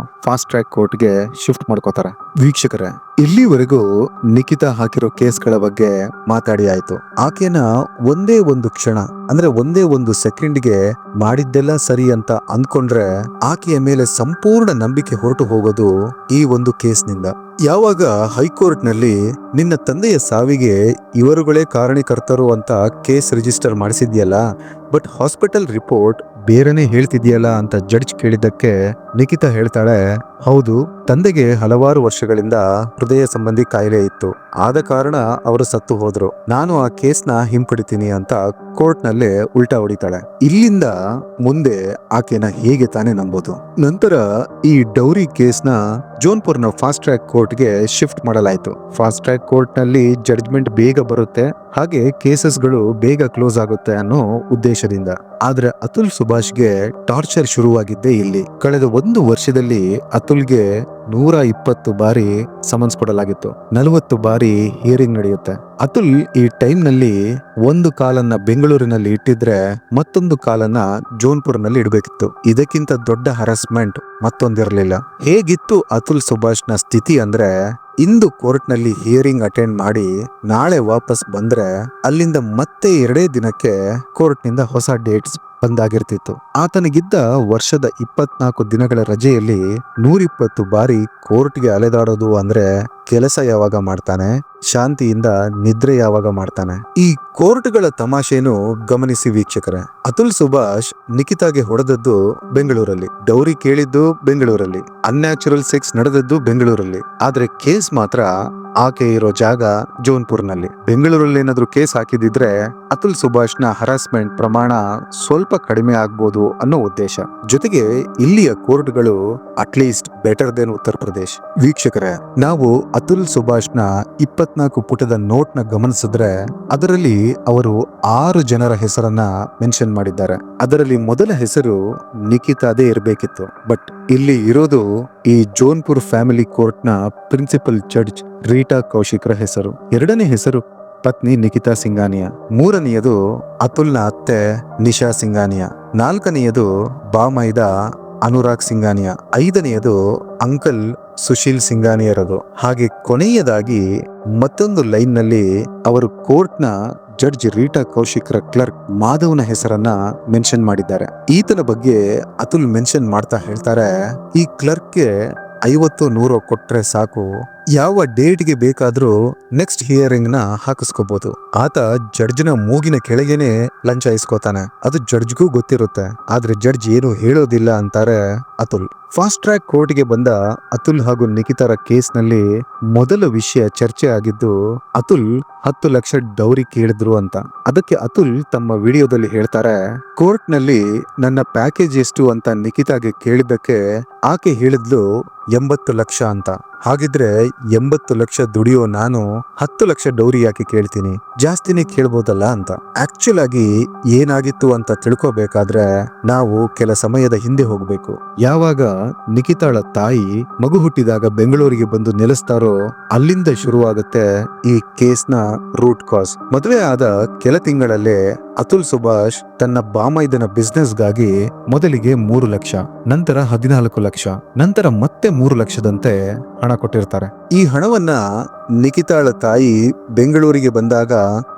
ಫಾಸ್ಟ್ ಟ್ರ್ಯಾಕ್ ಕೋರ್ಟ್ಗೆ ಶಿಫ್ಟ್ ಮಾಡ್ಕೋತಾರೆ. ವೀಕ್ಷಕರೇ, ಇಲ್ಲಿವರೆಗೂ ನಿಖಿತಾ ಹಾಕಿರೋ ಕೇಸ್ಗಳ ಬಗ್ಗೆ ಮಾತಾಡಿ ಆಯ್ತು. ಆಕೆನ ಒಂದೇ ಒಂದು ಕ್ಷಣ ಅಂದ್ರೆ ಒಂದೇ ಒಂದು ಸೆಕೆಂಡ್ಗೆ ಮಾಡಿದ್ದೆಲ್ಲ ಸರಿ ಅಂತ ಅಂದ್ಕೊಂಡ್ರೆ ಆಕೆಯ ಮೇಲೆ ಸಂಪೂರ್ಣ ನಂಬಿಕೆ ಹೊರಟು ಹೋಗೋದು ಈ ಒಂದು ಕೇಸ್ನಿಂದ. ಯಾವಾಗ ಹೈಕೋರ್ಟ್ ನಲ್ಲಿ ನಿನ್ನ ತಂದೆಯ ಸಾವಿಗೆ ಇವರುಗಳೇ ಕಾರಣಕರ್ತರು ಅಂತ ಕೇಸ್ ರಿಜಿಸ್ಟರ್ ಮಾಡಿಸಿದ್ಯಲ್ಲ, ಬಟ್ ಹಾಸ್ಪಿಟಲ್ ರಿಪೋರ್ಟ್ ಬೇರೆನೆ ಹೇಳ್ತಿದ್ಯಲ್ಲ ಅಂತ ಜಡ್ಜ್ ಕೇಳಿದ್ದಕ್ಕೆ ನಿಖಿತಾ ಹೇಳ್ತಾಳೆ, ಹೌದು, ತಂದೆಗೆ ಹಲವಾರು ವರ್ಷಗಳಿಂದ ಹೃದಯ ಸಂಬಂಧಿ ಕಾಯಿಲೆ ಇತ್ತು, ಆದ ಕಾರಣ ಅವರು ಸತ್ತು ಹೋದ್ರು, ನಾನು ಆ ಕೇಸ್ನ ಹಿಂಪಡಿತೀನಿ ಅಂತ ಕೋರ್ಟ್ ನಲ್ಲೇ ಉಲ್ಟಾ ಹೊಡಿತಾಳೆ. ಇಲ್ಲಿಂದ ಮುಂದೆ ಆಕೆನ ಹೇಗೆ ತಾನೇ ನಂಬೋದು. ನಂತರ ಈ ಡೌರಿ ಕೇಸ್ನ ಜೋನ್ಪುರ್ನ ಫಾಸ್ಟ್ ಟ್ರ್ಯಾಕ್ ಕೋರ್ಟ್ಗೆ ಶಿಫ್ಟ್ ಮಾಡಲಾಯಿತು. ಫಾಸ್ಟ್ ಟ್ರ್ಯಾಕ್ ಕೋರ್ಟ್ ನಲ್ಲಿ ಜಡ್ಜ್ಮೆಂಟ್ ಬೇಗ ಬರುತ್ತೆ, ಹಾಗೆ ಕೇಸಸ್ಗಳು ಬೇಗ ಕ್ಲೋಸ್ ಆಗುತ್ತೆ ಅನ್ನೋ ಉದ್ದೇಶದಿಂದ. ಆದ್ರೆ ಅತುಲ್ ಸುಭಾಷ್ಗೆ ಟಾರ್ಚರ್ ಶುರುವಾಗಿದ್ದೇ ಇಲ್ಲಿ. ಕಳೆದ 1 ವರ್ಷದಲ್ಲಿ ಅತುಲ್ ಅತುಲ್ಗೆ 120 ಬಾರಿ ಸಮನ್ಸ್ ಕೊಡಲಾಗಿತ್ತು. 40 ಬಾರಿ ಹಿಯರಿಂಗ್ ನಡೆಯುತ್ತೆ. ಅತುಲ್ ಈ ಟೈಮ್ ನಲ್ಲಿ ಒಂದು ಕಾಲನ್ನ ಬೆಂಗಳೂರಿನಲ್ಲಿ ಇಟ್ಟಿದ್ರೆ ಮತ್ತೊಂದು ಕಾಲನ್ನ ಜೋನ್ಪುರ್ನಲ್ಲಿ ಇಡಬೇಕಿತ್ತು. ಇದಕ್ಕಿಂತ ದೊಡ್ಡ ಹರಾಸ್ಮೆಂಟ್ ಮತ್ತೊಂದಿರಲಿಲ್ಲ. ಹೇಗಿತ್ತು ಅತುಲ್ ಸುಭಾಷ್ನ ಸ್ಥಿತಿ ಅಂದ್ರೆ, ಇಂದು ಕೋರ್ಟ್ ನಲ್ಲಿ ಹಿಯರಿಂಗ್ ಅಟೆಂಡ್ ಮಾಡಿ ನಾಳೆ ವಾಪಸ್ ಬಂದ್ರೆ ಅಲ್ಲಿಂದ ಮತ್ತೆ 2 ದಿನಕ್ಕೆ ಕೋರ್ಟ್ ನಿಂದ ಹೊಸ ಡೇಟ್ಸ್ ಬಂದಾಗಿರ್ತಿತ್ತು. ಆತನಿಗಿದ್ದ ವರ್ಷದ 24 ದಿನಗಳ ರಜೆಯಲ್ಲಿ 120 ಬಾರಿ ಕೋರ್ಟ್ಗೆ ಅಲೆದಾಡೋದು ಅಂದ್ರೆ ಕೆಲಸ ಯಾವಾಗ ಮಾಡ್ತಾನೆ, ಶಾಂತಿಯಿಂದ ನಿದ್ರೆ ಯಾವಾಗ ಮಾಡ್ತಾನೆ? ಈ ಕೋರ್ಟ್ಗಳ ತಮಾಷೆನು ಗಮನಿಸಿ ವೀಕ್ಷಕರೇ. ಅತುಲ್ ಸುಭಾಷ್ ನಿಖಿತಾಗೆ ಹೊಡೆದದ್ದು ಬೆಂಗಳೂರಲ್ಲಿ, ಡೌರಿ ಕೇಳಿದ್ದು ಬೆಂಗಳೂರಲ್ಲಿ, ಅನ್ಯಾಚುರಲ್ ಸೆಕ್ಸ್ ನಡೆದದ್ದು ಬೆಂಗಳೂರಲ್ಲಿ. ಆದ್ರೆ ಕೇಸ್ ಮಾತ್ರ ಆಕೆ ಇರೋ ಜಾಗ ಜೋನ್ಪುರ್ನಲ್ಲಿ. ಬೆಂಗಳೂರಲ್ಲಿ ಏನಾದ್ರೂ ಕೇಸ್ ಹಾಕಿದಿದ್ರೆ ಅತುಲ್ ಸುಭಾಷ್ನ ಹರಾಸ್ಮೆಂಟ್ ಪ್ರಮಾಣ ಸ್ವಲ್ಪ ಕಡಿಮೆ ಆಗ್ಬೋದು ಅನ್ನೋ ಉದ್ದೇಶ. ಜೊತೆಗೆ ಇಲ್ಲಿಯ ಕೋರ್ಟ್ಗಳು at least better then Uttar Pradesh. ವೀಕ್ಷಕರೇ, ನಾವು ಅತುಲ್ ಸುಭಾಷ್ನ 24 ಪುಟದ ನೋಟ್ ನ ಗಮನಿಸಿದ್ರೆ ಅದರಲ್ಲಿ ಅವರು 6 ಜನರ ಹೆಸರನ್ನ ಮೆನ್ಷನ್ ಮಾಡಿದ್ದಾರೆ. ಅದರಲ್ಲಿ ಮೊದಲ ಹೆಸರು ನಿಖಿತಾದೇ ಇರಬೇಕಿತ್ತು. ಬಟ್ ಇಲ್ಲಿ ಇರೋದು ಈ ಜೋನ್ಪುರ್ ಫ್ಯಾಮಿಲಿ ಕೋರ್ಟ್ ನ ಪ್ರಿನ್ಸಿಪಲ್ ಜಡ್ಜ್ ರೀಟಾ ಕೌಶಿಕ್ರ ಹೆಸರು. ಎರಡನೇ ಹೆಸರು ಪತ್ನಿ ನಿಖಿತಾ ಸಿಂಘಾನಿಯಾ. ಮೂರನೆಯದು ಅತುಲ್ನ ಅತ್ತೆ ನಿಶಾ ಸಿಂಘಾನಿಯಾ. ನಾಲ್ಕನೆಯದು ಬಾಮೈದ ಅನುರಾಗ್ ಸಿಂಘಾನಿಯಾ. ಐದನೆಯದು ಅಂಕಲ್ ಸುಶೀಲ್ ಸಿಂಘಾನಿಯರದು. ಹಾಗೆ ಕೊನೆಯದಾಗಿ ಮತ್ತೊಂದು ಲೈನ್ ನಲ್ಲಿ ಅವರು ಕೋರ್ಟ್ ನ ಜಡ್ಜ್ ರೀಟಾ ಕೌಶಿಕ್ರ ಕ್ಲರ್ಕ್ ಮಾಧವ್ನ ಹೆಸರನ್ನ ಮೆನ್ಷನ್ ಮಾಡಿದ್ದಾರೆ. ಈತನ ಬಗ್ಗೆ ಅತುಲ್ ಮೆನ್ಷನ್ ಮಾಡ್ತಾ ಹೇಳ್ತಾರೆ, ಈ ಕ್ಲರ್ಕ್ಗೆ 50-100 ಕೊಟ್ರೆ ಸಾಕು, ಯಾವ ಡೇಟ್ಗೆ ಬೇಕಾದ್ರೂ ನೆಕ್ಸ್ಟ್ ಹಿಯರಿಂಗ್ ನ ಹಾಕಿಸ್ಕೋಬಹುದು. ಆತ ಜಡ್ಜ್ನ ಮೂಗಿನ ಕೆಳಗೇನೆ ಲಂಚ ಇಸ್ಕೋತಾನೆ. ಅದು ಜಡ್ಜ್ಗೂ ಗೊತ್ತಿರುತ್ತೆ, ಆದ್ರೆ ಜಡ್ಜ್ ಏನು ಹೇಳೋದಿಲ್ಲ ಅಂತಾರೆ ಅತುಲ್. ಫಾಸ್ಟ್ ಟ್ರ್ಯಾಕ್ ಕೋರ್ಟ್ಗೆ ಬಂದ ಅತುಲ್ ಹಾಗೂ ನಿಖಿತಾರ ಕೇಸ್ ನಲ್ಲಿ ಮೊದಲ ವಿಷಯ ಚರ್ಚೆ ಆಗಿದ್ದು ಅತುಲ್ 10 ಲಕ್ಷ ಡೌರಿ ಕೇಳಿದ್ರು ಅಂತ. ಅದಕ್ಕೆ ಅತುಲ್ ತಮ್ಮ ವಿಡಿಯೋದಲ್ಲಿ ಹೇಳ್ತಾರೆ, ಕೋರ್ಟ್ ನಲ್ಲಿ ನನ್ನ ಪ್ಯಾಕೇಜ್ ಎಷ್ಟು ಅಂತ ನಿಖಿತಾಗೆ ಕೇಳಿದ್ದಕ್ಕೆ ಆಕೆ ಹೇಳಿದ್ಲು 80 ಲಕ್ಷ ಅಂತ. ಹಾಗಿದ್ರೆ 80 ಲಕ್ಷ ದುಡಿಯೋ ನಾನು 10 ಲಕ್ಷ ಡೌರಿ ಯಾಕೆ ಕೇಳ್ತೀನಿ, ಜಾಸ್ತಿನೇ ಕೇಳ್ಬೋದಲ್ಲ ಅಂತ. ಆಕ್ಚುಲ್ ಆಗಿ ಏನಾಗಿತ್ತು ಅಂತ ತಿಳ್ಕೋಬೇಕಾದ್ರೆ ನಾವು ಕೆಲ ಸಮಯದ ಹಿಂದೆ ಹೋಗ್ಬೇಕು. ಯಾವಾಗ ನಿಖಿತಾಳ ತಾಯಿ ಮಗು ಹುಟ್ಟಿದಾಗ ಬೆಂಗಳೂರಿಗೆ ಬಂದು ನೆಲೆಸ್ತಾರೋ ಅಲ್ಲಿಂದ ಶುರುವಾಗುತ್ತೆ ಈ ಕೇಸ್ನ ರೂಟ್ ಕಾಸ್. ಮದುವೆ ಆದ ಕೆಲ ತಿಂಗಳಲ್ಲೇ ಅತುಲ್ ಸುಭಾಷ್ ತನ್ನ ಬಾಮೈದನ ಬಿಸ್ನೆಸ್ ಗಾಗಿ ಮೊದಲಿಗೆ 3 ಲಕ್ಷ, ನಂತರ 14 ಲಕ್ಷ, ನಂತರ ಮತ್ತೆ 3 ಲಕ್ಷದಂತೆ ಹಣ ಕೊಟ್ಟಿರ್ತಾರೆ. ಈ ಹಣವನ್ನ ನಿಖಿತಾಳ ತಾಯಿ ಬೆಂಗಳೂರಿಗೆ ಬಂದಾಗ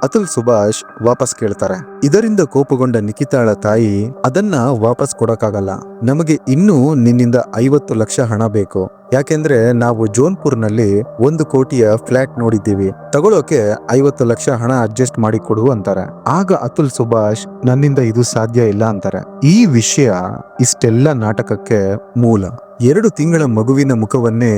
ಅತುಲ್ ಸುಭಾಷ್ ವಾಪಸ್ ಕೇಳ್ತಾರೆ. ಇದರಿಂದ ಕೋಪಗೊಂಡ ನಿಖಿತಾಳ ತಾಯಿ ಅದನ್ನ ವಾಪಸ್ ಕೊಡಕ್ಕಾಗಲ್ಲ, ನಮಗೆ ಇನ್ನೂ ನಿನ್ನಿಂದ 50 ಲಕ್ಷ ಹಣ ಬೇಕು, ಯಾಕೆಂದ್ರೆ ನಾವು ಜೋನ್ಪುರ್ನಲ್ಲಿ 1 ಕೋಟಿಯ ಫ್ಲಾಟ್ ನೋಡಿದ್ದೀವಿ, ತಗೊಳ್ಳೋಕೆ 50 ಲಕ್ಷ ಹಣ ಅಡ್ಜಸ್ಟ್ ಮಾಡಿ ಕೊಡು ಅಂತಾರೆ. ಆಗ ಅತುಲ್ ಸುಭಾಷ್ ನನ್ನಿಂದ ಇದು ಸಾಧ್ಯ ಇಲ್ಲ ಅಂತಾರೆ. ಈ ವಿಷಯ ಇಷ್ಟೆಲ್ಲ ನಾಟಕಕ್ಕೆ ಮೂಲ. 2 ತಿಂಗಳ ಮಗುವಿನ ಮುಖವನ್ನೇ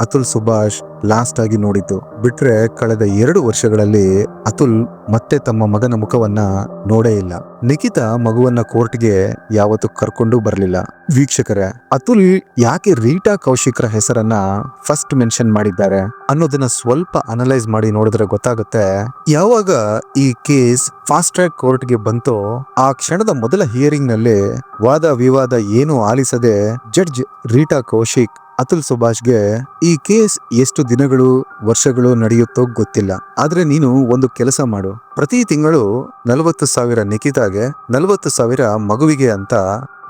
ಅತುಲ್ ಸುಭಾಷ್ ಲಾಸ್ಟ್ ಆಗಿ ನೋಡಿದ್ದು ಬಿಟ್ರೆ ಕಳೆದ 2 ವರ್ಷಗಳಲ್ಲಿ ಅತುಲ್ ಮತ್ತೆ ತಮ್ಮ ಮಗನ ಮುಖವನ್ನ ನೋಡೇ ಇಲ್ಲ. ನಿಖಿತಾ ಮಗುವನ್ನ ಕೋರ್ಟ್ಗೆ ಯಾವತ್ತೂ ಕರ್ಕೊಂಡು ಬರಲಿಲ್ಲ. ವೀಕ್ಷಕರೇ, ಅತುಲ್ ಯಾಕೆ ರೀಟಾ ಕೌಶಿಕ್ರ ಹೆಸರನ್ನ ಫಸ್ಟ್ ಮೆನ್ಷನ್ ಮಾಡಿದ್ದಾರೆ ಅನ್ನೋದನ್ನ ಸ್ವಲ್ಪ ಅನಲೈಸ್ ಮಾಡಿ ನೋಡಿದ್ರೆ ಗೊತ್ತಾಗುತ್ತೆ. ಯಾವಾಗ ಈ ಕೇಸ್ ಫಾಸ್ಟ್ ಟ್ರ್ಯಾಕ್ ಕೋರ್ಟ್ಗೆ ಬಂತೋ ಆ ಕ್ಷಣದ ಮೊದಲ ಹಿಯರಿಂಗ್ ನಲ್ಲಿ ವಾದ ವಿವಾದ ಏನು ಆಲಿಸದೆ ಜಡ್ಜ್ ರೀಟಾ ಕೌಶಿಕ್ ಅತುಲ್ ಸುಭಾಷ್ಗೆ ಈ ಕೇಸ್ ಎಷ್ಟು ದಿನಗಳು ವರ್ಷಗಳು ನಡೆಯುತ್ತೋ ಗೊತ್ತಿಲ್ಲ, ಆದ್ರೆ ನೀನು ಒಂದು ಕೆಲಸ ಮಾಡು, ಪ್ರತಿ ತಿಂಗಳು 40,000 ನಿಖಿತಾಗೆ, 40,000 ಮಗುವಿಗೆ ಅಂತ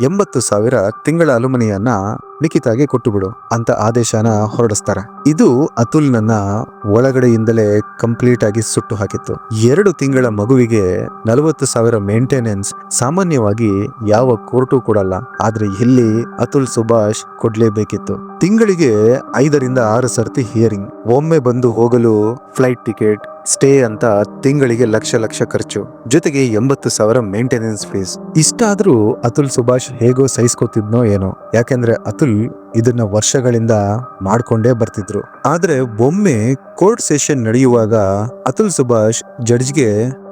80,000 ತಿಂಗಳ ಅಲುಮನಿಯನ್ನ ನಿಖಿತಾಗೆ ಕೊಟ್ಟುಬಿಡು ಅಂತ ಆದೇಶನ ಹೊರಡಿಸ್ತಾರೆ. ಇದು ಅತುಲ್ ನನ್ನ ಒಳಗಡೆಯಿಂದಲೇ ಕಂಪ್ಲೀಟ್ ಆಗಿ ಸುಟ್ಟು ಹಾಕಿತ್ತು. 2 ತಿಂಗಳ ಮಗುವಿಗೆ 40,000 ಮೇಂಟೆನೆನ್ಸ್ ಸಾಮಾನ್ಯವಾಗಿ ಯಾವ ಕೋರ್ಟು ಕೊಡಲ್ಲ, ಆದ್ರೆ ಇಲ್ಲಿ ಅತುಲ್ ಸುಭಾಷ್ ಕೊಡ್ಲೇಬೇಕಿತ್ತು. ತಿಂಗಳಿಗೆ 5ರಿಂದ 6 ಸರ್ತಿ ಹಿಯರಿಂಗ್, ಒಮ್ಮೆ ಬಂದು ಹೋಗಲು ಫ್ಲೈಟ್ ಟಿಕೆಟ್, ಸ್ಟೇ ಅಂತ ತಿಂಗಳಿಗೆ ಲಕ್ಷ ಖರ್ಚು, ಜೊತೆಗೆ 80,000 ಮೇಂಟೆನೆನ್ಸ್ ಫೀಸ್. ಇಷ್ಟಾದ್ರೂ ಅತುಲ್ ಸುಭಾಷ್ ಹೇಗೋ ಸಹಿಸ್ಕೋತಿದ್ನೋ ಏನೋ, ಯಾಕೆಂದ್ರೆ ಅತುಲ್ ಇದನ್ನ ವರ್ಷಗಳಿಂದ ಮಾಡ್ಕೊಂಡೇ ಬರ್ತಿದ್ರು. ಆದ್ರೆ ಒಮ್ಮೆ ಕೋರ್ಟ್ ಸೆಷನ್ ನಡೆಯುವಾಗ ಅತುಲ್ ಸುಭಾಷ್ ಜಡ್ಜ್ಗೆ,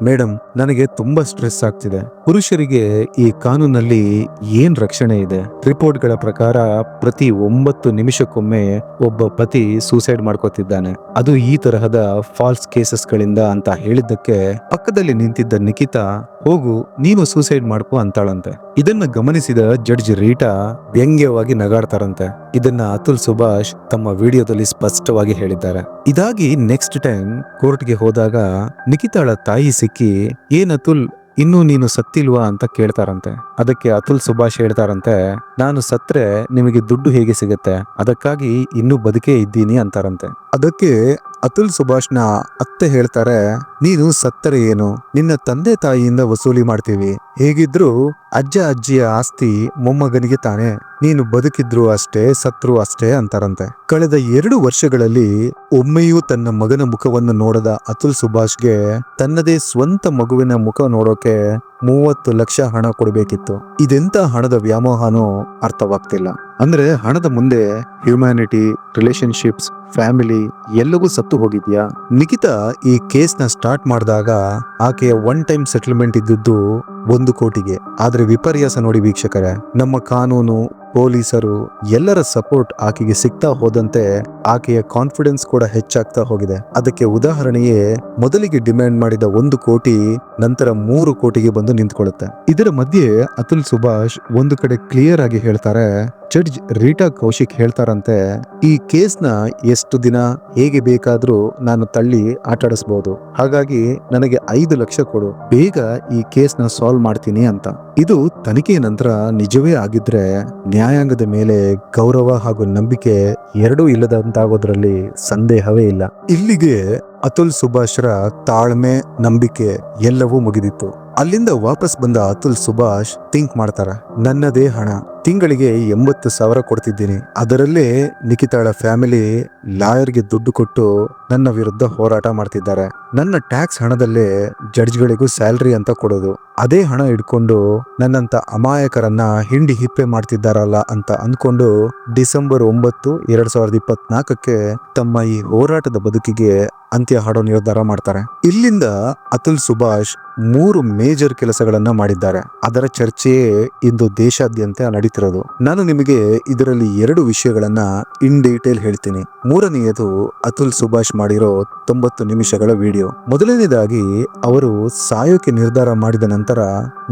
ಮೇಡಮ್ ನನಗೆ ತುಂಬಾ ಸ್ಟ್ರೆಸ್ ಆಗ್ತಿದೆ, ಪುರುಷರಿಗೆ ಈ ಕಾನೂನಲ್ಲಿ ಏನ್ ರಕ್ಷಣೆ ಇದೆ? ರಿಪೋರ್ಟ್ಗಳ ಪ್ರಕಾರ ಪ್ರತಿ 9 ನಿಮಿಷಕ್ಕೊಮ್ಮೆ ಒಬ್ಬ ಪತಿ ಸೂಸೈಡ್ ಮಾಡ್ಕೋತಿದ್ದಾನೆ, ಅದು ಈ ತರಹದ ಫಾಲ್ಸ್ ಕೇಸಸ್ ಗಳಿಂದ ಅಂತ ಹೇಳಿದ್ದಕ್ಕೆ ಪಕ್ಕದಲ್ಲಿ ನಿಂತಿದ್ದ ನಿಖಿತಾ, ಹೋಗು ನೀನು ಸೂಸೈಡ್ ಮಾಡ್ಕೋ ಅಂತಾಳಂತೆ. ಇದನ್ನ ಗಮನಿಸಿದ ಜಡ್ಜ್ ರೀಟಾ ವ್ಯಂಗ್ಯವಾಗಿ ನಗಾಡ್ತಾರಂತೆ. ಇದನ್ನ ಅತುಲ್ ಸುಭಾಷ್ ತಮ್ಮ ವಿಡಿಯೋದಲ್ಲಿ ಸ್ಪಷ್ಟವಾಗಿ ಹೇಳಿದ್ದಾರೆ. ಇದಾಗಿ ನೆಕ್ಸ್ಟ್ ಟೈಮ್ ಕೋರ್ಟ್ಗೆ ಹೋದಾಗ ನಿಖಿತಾಳ ತಾಯಿ ಸಿಕ್ಕಿ ಏನ್ ಅತುಲ್ ಇನ್ನು ನೀನು ಸತ್ತಿಲ್ವಾ ಅಂತ ಕೇಳ್ತಾರಂತೆ. ಅದಕ್ಕೆ ಅತುಲ್ ಸುಭಾಷ್ ಹೇಳ್ತಾರಂತೆ, ನಾನು ಸತ್ರೆ ನಿಮಗೆ ದುಡ್ಡು ಹೇಗೆ ಸಿಗುತ್ತೆ, ಅದಕ್ಕಾಗಿ ಇನ್ನೂ ಬದುಕೇ ಇದ್ದೀನಿ ಅಂತಾರಂತೆ. ಅದಕ್ಕೆ ಅತುಲ್ ಸುಭಾಷ್ನ ಅತ್ತೆ ಹೇಳ್ತಾರೆ, ನೀನು ಸತ್ತರೆ ಏನು, ನಿನ್ನ ತಂದೆ ತಾಯಿಯಿಂದ ವಸೂಲಿ ಮಾಡ್ತೀವಿ, ಹೇಗಿದ್ರು ಅಜ್ಜ ಅಜ್ಜಿಯ ಆಸ್ತಿ ಮೊಮ್ಮಗನಿಗೆ ತಾನೆ, ನೀನು ಬದುಕಿದ್ರು ಅಷ್ಟೇ ಸತ್ರು ಅಷ್ಟೇ ಅಂತಾರಂತೆ. ಕಳೆದ 2 ವರ್ಷಗಳಲ್ಲಿ ಒಮ್ಮೆಯೂ ತನ್ನ ಮಗನ ಮುಖವನ್ನು ನೋಡದ ಅತುಲ್ ಸುಭಾಷ್ಗೆ ತನ್ನದೇ ಸ್ವಂತ ಮಗುವಿನ ಮುಖ ನೋಡೋಕೆ 30 ಲಕ್ಷ ಹಣ ಕೊಡಬೇಕಿತ್ತು. ಇದೆಂತ ಹಣದ ವ್ಯಾಮೋಹನೋ ಅರ್ಥವಾಗ್ತಿಲ್ಲ. ಅಂದ್ರೆ ಹಣದ ಮುಂದೆ ಹ್ಯೂಮ್ಯಾನಿಟಿ, ರಿಲೇಶನ್ಶಿಪ್ಸ್, ಫ್ಯಾಮಿಲಿ ಎಲ್ಲವೂ ಸತ್ತು ಹೋಗಿದ್ಯಾ? ನಿಖಿತಾ ಈ ಕೇಸ್ನ ಸ್ಟಾರ್ಟ್ ಮಾಡಿದಾಗ ಆಕೆಯ ಒನ್ ಟೈಮ್ ಸೆಟಲ್ಮೆಂಟ್ ಇದ್ದಿದ್ದು 1 ಕೋಟಿಗೆ. ಆದ್ರೆ ವಿಪರ್ಯಾಸ ನೋಡಿ ವೀಕ್ಷಕರೇ, ನಮ್ಮ ಕಾನೂನು, ಪೊಲೀಸರು ಎಲ್ಲರ ಸಪೋರ್ಟ್ ಆಕೆಗೆ ಸಿಗ್ತಾ ಹೋದಂತೆ ಆಕೆಯ ಕಾನ್ಫಿಡೆನ್ಸ್ ಕೂಡ ಹೆಚ್ಚಾಗ್ತಾ ಹೋಗಿದೆ. ಅದಕ್ಕೆ ಉದಾಹರಣೆಯೇ ಮೊದಲಿಗೆ ಡಿಮ್ಯಾಂಡ್ ಮಾಡಿದ 1 ಕೋಟಿ ನಂತರ 3 ಕೋಟಿಗೆ ಬಂದು ನಿಂತ್ಕೊಳ್ಳುತ್ತೆ. ಇದರ ಮಧ್ಯೆ ಅತುಲ್ ಸುಭಾಷ್ ಒಂದು ಕಡೆ ಕ್ಲಿಯರ್ ಆಗಿ ಹೇಳ್ತಾರೆ, ಜಡ್ಜ್ ರೀಟಾ ಕೌಶಿಕ್ ಹೇಳ್ತಾರಂತೆ, ಈ ಕೇಸ್ನ ಎಷ್ಟು ದಿನ ಹೇಗೆ ಬೇಕಾದ್ರೂ ನಾನು ತಳ್ಳಿ ಆಟಾಡಿಸಬಹುದು, ಹಾಗಾಗಿ ನನಗೆ 5 ಲಕ್ಷ ಕೊಡು, ಬೇಗ ಈ ಕೇಸ್ನ ಸಾಲ್ವ್ ಮಾಡ್ತೀನಿ ಅಂತ. ಇದು ತನಿಖೆಯ ನಂತರ ನಿಜವೇ ಆಗಿದ್ರೆ ನ್ಯಾಯಾಂಗದ ಮೇಲೆ ಗೌರವ ಹಾಗೂ ನಂಬಿಕೆ ಎರಡೂ ಇಲ್ಲದಂತಾಗೋದ್ರಲ್ಲಿ ಸಂದೇಹವೇ ಇಲ್ಲ. ಇಲ್ಲಿಗೆ ಅತುಲ್ ಸುಭಾಷ್ರ ತಾಳ್ಮೆ, ನಂಬಿಕೆ ಎಲ್ಲವೂ ಮುಗಿದಿತ್ತು. ಅಲ್ಲಿಂದ ವಾಪಸ್ ಬಂದ ಅತುಲ್ ಸುಭಾಷ್ ಥಿಂಕ್ ಮಾಡ್ತಾರೆ, ನನ್ನದೇ ಹಣ, ತಿಂಗಳಿಗೆ 80,000 ಕೊಡ್ತಿದ್ದೀನಿ, ಅದರಲ್ಲೇ ನಿಖಿತಾಳ ಫ್ಯಾಮಿಲಿ ಲಾಯರ್ಗೆ ದುಡ್ಡು ಕೊಟ್ಟು ನನ್ನ ವಿರುದ್ಧ ಹೋರಾಟ ಮಾಡ್ತಿದ್ದಾರೆ, ನನ್ನ ಟ್ಯಾಕ್ಸ್ ಹಣದಲ್ಲೇ ಜಡ್ಜ್ಗಳಿಗೂ ಸ್ಯಾಲ್ರಿ ಅಂತ ಕೊಡೋದು, ಅದೇ ಹಣ ಇಟ್ಕೊಂಡು ನನ್ನಂತ ಅಮಾಯಕರನ್ನ ಹಿಂಡಿ ಹಿಪ್ಪೆ ಮಾಡ್ತಿದ್ದಾರಲ್ಲ ಅಂತ ಅಂದ್ಕೊಂಡು ಡಿಸೆಂಬರ್ 9, 2024ಕ್ಕೆ ತಮ್ಮ ಈ ಹೋರಾಟದ ಬದುಕಿಗೆ ಅಂತ್ಯ ಹಾಡೋ ನಿರ್ಧಾರ ಮಾಡ್ತಾರೆ. ಇಲ್ಲಿಂದ ಅತುಲ್ ಸುಭಾಷ್ 3 ಮೇಜರ್ ಕೆಲಸಗಳನ್ನ ಮಾಡಿದ್ದಾರೆ. ಅದರ ಚರ್ಚೆಯೇ ಇಂದು ದೇಶಾದ್ಯಂತ ನಡೀತಿರೋದು. ನಾನು ನಿಮಗೆ ಇದರಲ್ಲಿ 2 ವಿಷಯಗಳನ್ನ ಇನ್ ಡೀಟೇಲ್ ಹೇಳ್ತೀನಿ. ಮೂರನೆಯದು ಅತುಲ್ ಸುಭಾಷ್ ಮಾಡಿರೋ 90 ನಿಮಿಷಗಳ ವಿಡಿಯೋ. ಮೊದಲನೇದಾಗಿ ಅವರು ಸಾಯೋಕೆ ನಿರ್ಧಾರ ಮಾಡಿದ ನಂತರ,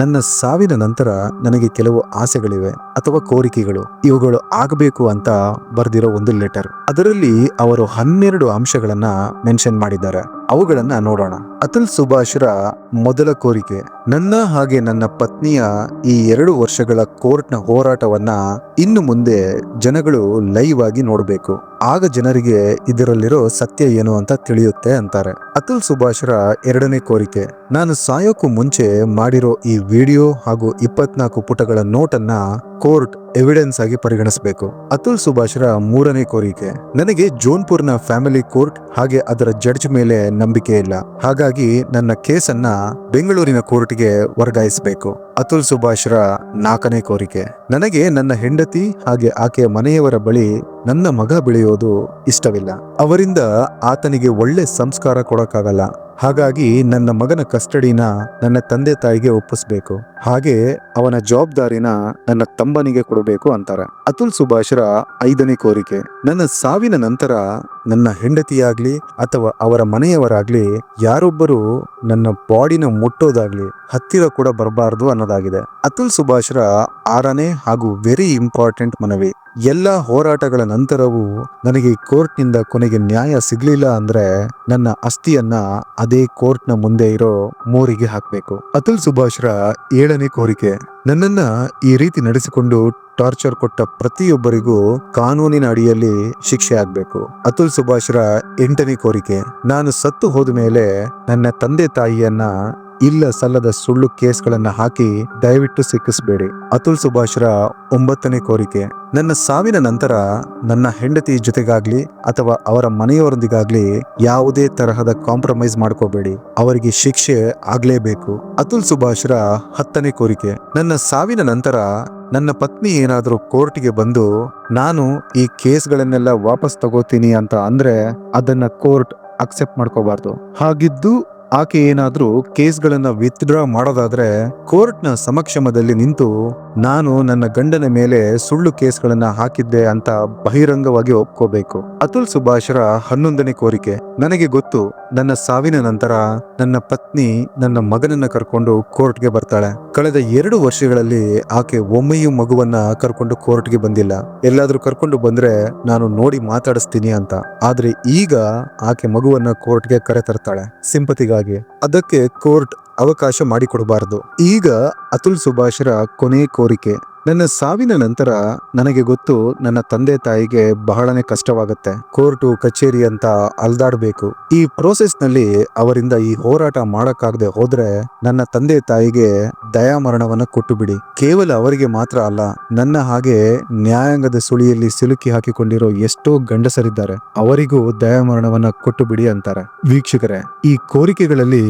ನನ್ನ ಸಾವಿನ ನಂತರ ನನಗೆ ಕೆಲವು ಆಸೆಗಳಿವೆ ಅಥವಾ ಕೋರಿಕೆಗಳು, ಇವುಗಳು ಆಗಬೇಕು ಅಂತ ಬರೆದಿರೋ ಒಂದು ಲೆಟರ್. ಅದರಲ್ಲಿ ಅವರು 12 ಅಂಶಗಳನ್ನ ಮೆನ್ಷನ್ ಮಾಡಿದ್ದಾರೆ. ಅವುಗಳನ್ನ ನೋಡೋಣ. ಅತುಲ್ ಸುಭಾಷ್ರ ಮೊದಲ ಕೋರಿಕೆ, ನನ್ನ ಹಾಗೆ ನನ್ನ ಪತ್ನಿಯ ಈ 2 ವರ್ಷಗಳ ಕೋರ್ಟ್ನ ಹೋರಾಟವನ್ನ ಇನ್ನು ಮುಂದೆ ಜನಗಳು ಲೈವ್ ಆಗಿ ನೋಡಬೇಕು, ಆಗ ಜನರಿಗೆ ಇದರಲ್ಲಿರೋ ಸತ್ಯ ಏನು ಅಂತ ತಿಳಿಯುತ್ತೆ ಅಂತಾರೆ. ಅತುಲ್ ಸುಭಾಷ್ರ ಎರಡನೇ ಕೋರಿಕೆ, ನಾನು ಸಾಯೋಕ್ಕೂ ಮುಂಚೆ ಮಾಡಿರೋ ಈ ವಿಡಿಯೋ ಹಾಗೂ 24 ಪುಟಗಳ ನೋಟನ್ನ ಕೋರ್ಟ್ ಎವಿಡೆನ್ಸ್ ಆಗಿ ಪರಿಗಣಿಸಬೇಕು. ಅತುಲ್ ಸುಭಾಷ್ರ ಮೂರನೇ ಕೋರಿಕೆ, ನನಗೆ ಜೋನ್ಪುರ್ನ ಫ್ಯಾಮಿಲಿ ಕೋರ್ಟ್ ಹಾಗೆ ಅದರ ಜಡ್ಜ್ ಮೇಲೆ ನಂಬಿಕೆ ಇಲ್ಲ, ಹಾಗಾಗಿ ನನ್ನ ಕೇಸನ್ನ ಬೆಂಗಳೂರಿನ ಕೋರ್ಟ್ಗೆ ವರ್ಗಾಯಿಸಬೇಕು. ಅತುಲ್ ಸುಭಾಷ್ರ 4ನೇ ಕೋರಿಕೆ, ನನಗೆ ನನ್ನ ಹೆಂಡತಿ ಹಾಗೆ ಆಕೆಯ ಮನೆಯವರ ಬಳಿ ನನ್ನ ಮಗ ಬೆಳೆಯೋದು ಇಷ್ಟವಿಲ್ಲ, ಅವರಿಂದ ಆತನಿಗೆ ಒಳ್ಳೆ ಸಂಸ್ಕಾರ ಕೊಡಕ್ಕಾಗಲ್ಲ, ಹಾಗಾಗಿ ನನ್ನ ಮಗನ ಕಸ್ಟಡಿನ ನನ್ನ ತಂದೆ ತಾಯಿಗೆ ಒಪ್ಪಿಸ್ಬೇಕು, ಹಾಗೆ ಅವನ ಜವಾಬ್ದಾರಿನ ನನ್ನ ತಮ್ಮನಿಗೆ ಕೊಡಬೇಕು ಅಂತಾರೆ. ಅತುಲ್ ಸುಭಾಷ್ರ 5ನೇ ಕೋರಿಕೆ, ನನ್ನ ಸಾವಿನ ನಂತರ ನನ್ನ ಹೆಂಡತಿಯಾಗ್ಲಿ ಅಥವಾ ಅವರ ಮನೆಯವರಾಗ್ಲಿ ಯಾರೊಬ್ಬರು ನನ್ನ ಬಾಡಿನ ಮುಟ್ಟೋದಾಗ್ಲಿ ಹತ್ತಿರ ಕೂಡ ಬರಬಾರದು ಅನ್ನೋದಾಗಿದೆ. ಅತುಲ್ ಸುಭಾಷ್ರ 6ನೇ ಹಾಗೂ ವೆರಿ ಇಂಪಾರ್ಟೆಂಟ್ ಮನವಿ, ಎಲ್ಲ ಹೋರಾಟಗಳ ನಂತರವೂ ನನಗೆ ಕೋರ್ಟ್ನಿಂದ ಕೊನೆಗೆ ನ್ಯಾಯ ಸಿಗ್ಲಿಲ್ಲ ಅಂದ್ರೆ ನನ್ನ ಅಸ್ಥಿಯನ್ನ ಅದೇ ಕೋರ್ಟ್ನ ಮುಂದೆ ಇರೋ ಮೋರಿಗೆ ಹಾಕ್ಬೇಕು. ಅತುಲ್ ಸುಭಾಷ್ರ 7ನೇ ಕೋರಿಕೆ, ನನ್ನನ್ನ ಈ ರೀತಿ ನಡೆಸಿಕೊಂಡು ಟಾರ್ಚರ್ ಕೊಟ್ಟ ಪ್ರತಿಯೊಬ್ಬರಿಗೂ ಕಾನೂನಿನ ಅಡಿಯಲ್ಲಿ ಶಿಕ್ಷೆ ಆಗ್ಬೇಕು. ಅತುಲ್ ಸುಭಾಷ್ರ 8ನೇ ಕೋರಿಕೆ, ನಾನು ಸತ್ತು ಹೋದ ಮೇಲೆ ನನ್ನ ತಂದೆ ತಾಯಿಯನ್ನ ಇಲ್ಲ ಸಲ್ಲದ ಸುಳ್ಳು ಕೇಸ್ಗಳನ್ನ ಹಾಕಿ ದಯವಿಟ್ಟು ಸಿಕ್ಕಿಸ್ಬೇಡಿ. ಅತುಲ್ ಸುಭಾಷ್ರ 9ನೇ ಕೋರಿಕೆ, ನನ್ನ ಸಾವಿನ ನಂತರ ನನ್ನ ಹೆಂಡತಿ ಜೊತೆಗಾಗ್ಲಿ ಅಥವಾ ಅವರ ಮನೆಯವರೊಂದಿಗಾಗ್ಲಿ ಯಾವುದೇ ತರಹದ ಕಾಂಪ್ರಮೈಸ್ ಮಾಡ್ಕೋಬೇಡಿ, ಅವರಿಗೆ ಶಿಕ್ಷೆ ಆಗ್ಲೇಬೇಕು. ಅತುಲ್ ಸುಭಾಷ್ರ 10ನೇ ಕೋರಿಕೆ, ನನ್ನ ಸಾವಿನ ನಂತರ ನನ್ನ ಪತ್ನಿ ಏನಾದರೂ ಕೋರ್ಟ್ಗೆ ಬಂದು ನಾನು ಈ ಕೇಸ್ಗಳನ್ನೆಲ್ಲ ವಾಪಸ್ ತಗೋತೀನಿ ಅಂತ ಅಂದ್ರೆ ಅದನ್ನ ಕೋರ್ಟ್ ಅಕ್ಸೆಪ್ಟ್ ಮಾಡ್ಕೋಬಾರ್ದು. ಹಾಗಿದ್ದು ಆಕೆ ಏನಾದ್ರೂ ಕೇಸ್ಗಳನ್ನ ವಿತ್ಡ್ರಾ ಮಾಡೋದಾದ್ರೆ ಕೋರ್ಟ್ನ ಸಮಕ್ಷಮದಲ್ಲಿ ನಿಂತು ನಾನು ನನ್ನ ಗಂಡನ ಮೇಲೆ ಸುಳ್ಳು ಕೇಸ್ಗಳನ್ನ ಹಾಕಿದ್ದೆ ಅಂತ ಬಹಿರಂಗವಾಗಿ ಒಪ್ಕೋಬೇಕು. ಅತುಲ್ ಸುಭಾಷ್ರ 11ನೇ ಕೋರಿಕೆ. ನನಗೆ ಗೊತ್ತು, ನನ್ನ ಸಾವಿನ ನಂತರ ನನ್ನ ಪತ್ನಿ ನನ್ನ ಮಗನನ್ನ ಕರ್ಕೊಂಡು ಕೋರ್ಟ್ಗೆ ಬರ್ತಾಳೆ. ಕಳೆದ 2 ವರ್ಷಗಳಲ್ಲಿ ಆಕೆ ಒಮ್ಮೆಯೂ ಮಗುವನ್ನ ಕರ್ಕೊಂಡು ಕೋರ್ಟ್ಗೆ ಬಂದಿಲ್ಲ. ಎಲ್ಲಾದ್ರೂ ಕರ್ಕೊಂಡು ಬಂದ್ರೆ ನಾನು ನೋಡಿ ಮಾತಾಡಿಸ್ತೀನಿ ಅಂತ. ಆದ್ರೆ ಈಗ ಆಕೆ ಮಗುವನ್ನ ಕೋರ್ಟ್ಗೆ ಕರೆತರ್ತಾಳೆ ಸಿಂಪತಿಗಾಗಿ. ಅದಕ್ಕೆ ಕೋರ್ಟ್ ಅವಕಾಶ ಮಾಡಿಕೊಡಬಾರದು. ಈಗ ಅತುಲ್ ಸುಭಾಷ್ರ ಕೊನೆ ಕೋರಿಕೆ. ನನ್ನ ಸಾವಿನ ನಂತರ ನನಗೆ ಗೊತ್ತು, ನನ್ನ ತಂದೆ ತಾಯಿಗೆ ಬಹಳನೇ ಕಷ್ಟವಾಗುತ್ತೆ. ಕೋರ್ಟು ಕಚೇರಿ ಅಂತ ಅಲ್ದಾಡ್ಬೇಕು. ಈ ಪ್ರೋಸೆಸ್ ನಲ್ಲಿ ಅವರಿಂದ ಈ ಹೋರಾಟ ಮಾಡಕ್ಕಾಗದೆ ಹೋದ್ರೆ ನನ್ನ ತಂದೆ ತಾಯಿಗೆ ದಯಾಮರಣವನ್ನ ಕೊಟ್ಟು ಬಿಡಿ. ಕೇವಲ ಅವರಿಗೆ ಮಾತ್ರ ಅಲ್ಲ, ನನ್ನ ಹಾಗೆ ನ್ಯಾಯಾಂಗದ ಸುಳಿಯಲ್ಲಿ ಸಿಲುಕಿ ಹಾಕಿಕೊಂಡಿರೋ ಎಷ್ಟೋ ಗಂಡಸರಿದ್ದಾರೆ, ಅವರಿಗೂ ದಯಾಮರಣವನ್ನ ಕೊಟ್ಟು ಬಿಡಿ ಅಂತಾರೆ. ವೀಕ್ಷಕರೇ, ಈ ಕೋರಿಕೆಗಳಲ್ಲಿ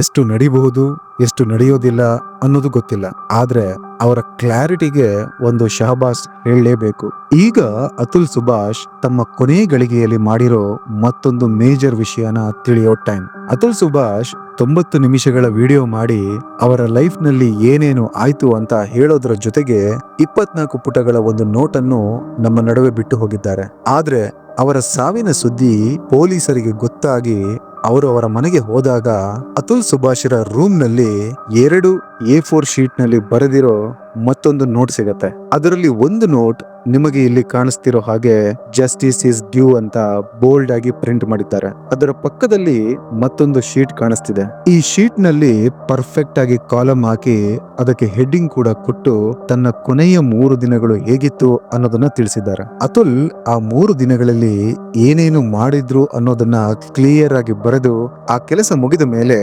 ಎಷ್ಟು ನಡಿಬಹುದು, ಎಷ್ಟು ನಡೆಯೋದಿಲ್ಲ ಅನ್ನೋದು ಗೊತ್ತಿಲ್ಲ. ಆದ್ರೆ ಅವರ ಕ್ಲಾರಿಟಿಗೆ ಒಂದು ಶಹಬಾಸ್ ಹೇಳಲೇಬೇಕು. ಈಗ ಅತುಲ್ ಸುಭಾಷ್ ತಮ್ಮ ಕೊನೆ ಗಳಿಗೆಯಲ್ಲಿ ಮಾಡಿರೋ ಮತ್ತೊಂದು ಮೇಜರ್ ವಿಷಯನ ತಿಳಿಯೋ ಟೈಮ್. ಅತುಲ್ ಸುಭಾಷ್ 90 ನಿಮಿಷಗಳ ವಿಡಿಯೋ ಮಾಡಿ ಅವರ ಲೈಫ್ ನಲ್ಲಿ ಏನೇನು ಆಯ್ತು ಅಂತ ಹೇಳೋದ್ರ ಜೊತೆಗೆ 24 ಪುಟಗಳ ಒಂದು ನೋಟನ್ನು ನಮ್ಮ ನಡುವೆ ಬಿಟ್ಟು ಹೋಗಿದ್ದಾರೆ. ಆದ್ರೆ ಅವರ ಸಾವಿನ ಸುದ್ದಿ ಪೊಲೀಸರಿಗೆ ಗೊತ್ತಾಗಿ ಅವರು ಅವರ ಮನೆಗೆ ಹೋದಾಗ ಅತುಲ್ ಸುಭಾಷ್ರ ರೂಮ್ ನಲ್ಲಿ 2 A4 ಶೀಟ್ ನಲ್ಲಿ ಬರೆದಿರೋ ಮತ್ತೊಂದು ನೋಟ್ ಸಿಗತ್ತೆ. ಅದರಲ್ಲಿ ಒಂದು ನೋಟ್ ನಿಮಗೆ ಇಲ್ಲಿ ಕಾಣಿಸ್ತಿರೋ ಹಾಗೆ ಜಸ್ಟಿಸ್ ಇಸ್ ಡ್ಯೂ ಅಂತ ಬೋಲ್ಡ್ ಆಗಿ ಪ್ರಿಂಟ್ ಮಾಡಿದ್ದಾರೆ. ಅದರ ಪಕ್ಕದಲ್ಲಿ ಮತ್ತೊಂದು ಶೀಟ್ ಕಾಣಿಸ್ತಿದೆ. ಈ ಶೀಟ್ ನಲ್ಲಿ ಪರ್ಫೆಕ್ಟ್ ಆಗಿ ಕಾಲಮ್ ಹಾಕಿ ಅದಕ್ಕೆ ಹೆಡ್ಡಿಂಗ್ ಕೂಡ ಕೊಟ್ಟು ತನ್ನ ಕೊನೆಯ 3 ದಿನಗಳು ಹೇಗಿತ್ತು ಅನ್ನೋದನ್ನ ತಿಳಿಸಿದ್ದಾರೆ. ಅತುಲ್ ಆ 3 ದಿನಗಳಲ್ಲಿ ಏನೇನು ಮಾಡಿದ್ರು ಅನ್ನೋದನ್ನ ಕ್ಲಿಯರ್ ಆಗಿ ಬರೆದು ಆ ಕೆಲಸ ಮುಗಿದ ಮೇಲೆ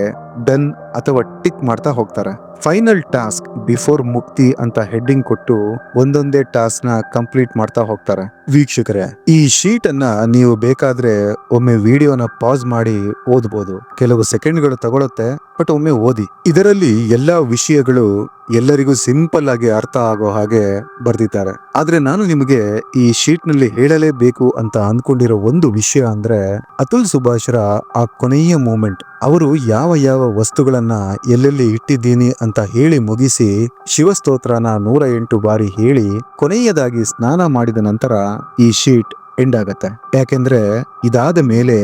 ಡನ್ ಅಥವಾ ಟಿಕ್ ಮಾಡ್ತಾ ಹೋಗ್ತಾರೆ. ಫೈನಲ್ ಟಾಸ್ಕ್ ಬಿಫೋರ್ ಮುಕ್ತಿ ಅಂತ ಹೆಡ್ಡಿಂಗ್ ಕೊಟ್ಟು ಒಂದೊಂದೇ ಟಾಸ್ಕ್ ನ ಕಂಪ್ಲೀಟ್ ಮಾಡ್ತಾ ಹೋಗ್ತಾರೆ. ವೀಕ್ಷಕರೇ, ಈ ಶೀಟ್ ಅನ್ನ ನೀವು ಬೇಕಾದ್ರೆ ಒಮ್ಮೆ ವಿಡಿಯೋನ ಪಾಸ್ ಮಾಡಿ ಓದ್ಬೋದು. ಕೆಲವು ಸೆಕೆಂಡ್ಗಳು ತಗೊಳುತ್ತೆ, ಬಟ್ ಒಮ್ಮೆ ಓದಿ. ಇದರಲ್ಲಿ ಎಲ್ಲಾ ವಿಷಯಗಳು ಎಲ್ಲರಿಗೂ ಸಿಂಪಲ್ ಆಗಿ ಅರ್ಥ ಆಗೋ ಹಾಗೆ ಬರ್ದಿದ್ದಾರೆ. ಆದ್ರೆ ನಾನು ನಿಮಗೆ ಈ ಶೀಟ್ ನಲ್ಲಿ ಹೇಳಲೇಬೇಕು ಅಂತ ಅನ್ಕೊಂಡಿರೋ ಒಂದು ವಿಷಯ ಅಂದ್ರೆ ಅತುಲ್ ಸುಭಾಷ್ರ ಆ ಕೊನೆಯ ಮೂಮೆಂಟ್. ಅವರು ಯಾವ ಯಾವ ವಸ್ತುಗಳನ್ನ ಎಲ್ಲೆಲ್ಲಿ ಇಟ್ಟಿದ್ದೀನಿ ಅಂತ ಹೇಳಿ ಮುಗಿಸಿ ಶಿವಸ್ತೋತ್ರನ 108 ಬಾರಿ ಹೇಳಿ ಕೊನೆಯದಾಗಿ ಸ್ನಾನ ಮಾಡಿದ ನಂತರ ಈ ಶೀಟ್ ಎಂಡ್ ಆಗತ್ತೆ. ಯಾಕೆಂದ್ರೆ ಇದಾದ ಮೇಲೆ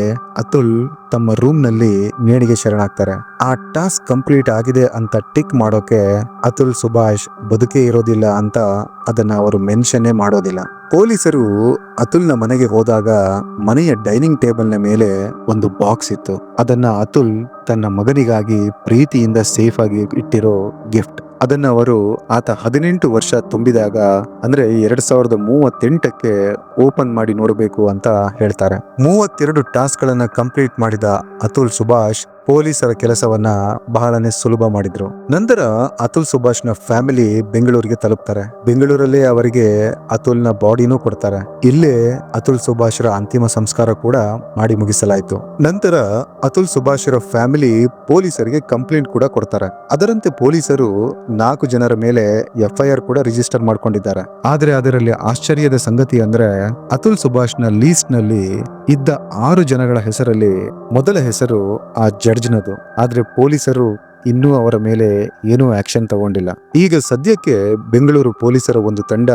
ಅತುಲ್ ತಮ್ಮ ರೂಮ್ ನಲ್ಲಿ ನೇಣಿಗೆ ಶರಣಾಗ್ತಾರೆ. ಆ ಟಾಸ್ಕ್ ಕಂಪ್ಲೀಟ್ ಆಗಿದೆ ಅಂತ ಟಿಕ್ ಮಾಡೋಕೆ ಅತುಲ್ ಸುಭಾಷ್ ಬದುಕೇ ಇರೋದಿಲ್ಲ ಅಂತ ಅದನ್ನ ಅವರು ಮೆನ್ಷನ್ನೇ ಮಾಡೋದಿಲ್ಲ. ಪೊಲೀಸರು ಅತುಲ್ನ ಮನೆಗೆ ಹೋದಾಗ ಮನೆಯ ಡೈನಿಂಗ್ ಟೇಬಲ್ ನ ಮೇಲೆ ಒಂದು ಬಾಕ್ಸ್ ಇತ್ತು. ಅದನ್ನ ಅತುಲ್ ತನ್ನ ಮಗನಿಗಾಗಿ ಪ್ರೀತಿಯಿಂದ ಸೇಫ್ ಆಗಿ ಇಟ್ಟಿರೋ ಗಿಫ್ಟ್. ಅದನ್ನ ಅವರು ಆತ 18 ವರ್ಷ ತುಂಬಿದಾಗ ಅಂದ್ರೆ 2038ಕ್ಕೆ ಓಪನ್ ಮಾಡಿ ನೋಡಬೇಕು ಅಂತ ಹೇಳ್ತಾರೆ. 32 ಟಾಸ್ಕ್ ಗಳನ್ನ ಕಂಪ್ಲೀಟ್ ಮಾಡಿದ ಅತುಲ್ ಸುಭಾಷ್ ಪೊಲೀಸರ ಕೆಲಸವನ್ನ ಬಹಳನೇ ಸುಲಭ ಮಾಡಿದ್ರು. ನಂತರ ಅತುಲ್ ಸುಭಾಷ್ನ ಫ್ಯಾಮಿಲಿ ಬೆಂಗಳೂರಿಗೆ ತಲುಪ್ತಾರೆ. ಬೆಂಗಳೂರಲ್ಲೇ ಅವರಿಗೆ ಅತುಲ್ನ ಬಾಡಿನೂ ಕೊಡ್ತಾರೆ. ಇಲ್ಲೇ ಅತುಲ್ ಸುಭಾಷ್ರ ಅಂತಿಮ ಸಂಸ್ಕಾರ ಕೂಡ ಮಾಡಿ ಮುಗಿಸಲಾಯಿತು. ನಂತರ ಅತುಲ್ ಸುಭಾಷ್ರ ಫ್ಯಾಮಿಲಿ ಪೊಲೀಸರಿಗೆ ಕಂಪ್ಲೇಂಟ್ ಕೂಡ ಕೊಡ್ತಾರೆ. ಅದರಂತೆ ಪೊಲೀಸರು 4 ಜನರ ಮೇಲೆ FIR ಕೂಡ ರಿಜಿಸ್ಟರ್ ಮಾಡ್ಕೊಂಡಿದ್ದಾರೆ. ಆದ್ರೆ ಅದರಲ್ಲಿ ಆಶ್ಚರ್ಯದ ಸಂಗತಿ ಅಂದ್ರೆ ಅತುಲ್ ಸುಭಾಷ್ನ ಲೀಸ್ಟ್ ನಲ್ಲಿ ಇದ್ದ 6 ಜನಗಳ ಹೆಸರಲ್ಲಿ ಮೊದಲ ಹೆಸರು ಆ ಜಡ್ಜ್ನದು. ಆದ್ರೆ ಪೊಲೀಸರು ಇನ್ನೂ ಅವರ ಮೇಲೆ ಏನೂ ಆಕ್ಷನ್ ತಗೊಂಡಿಲ್ಲ. ಈಗ ಸದ್ಯಕ್ಕೆ ಬೆಂಗಳೂರು ಪೊಲೀಸರ ಒಂದು ತಂಡ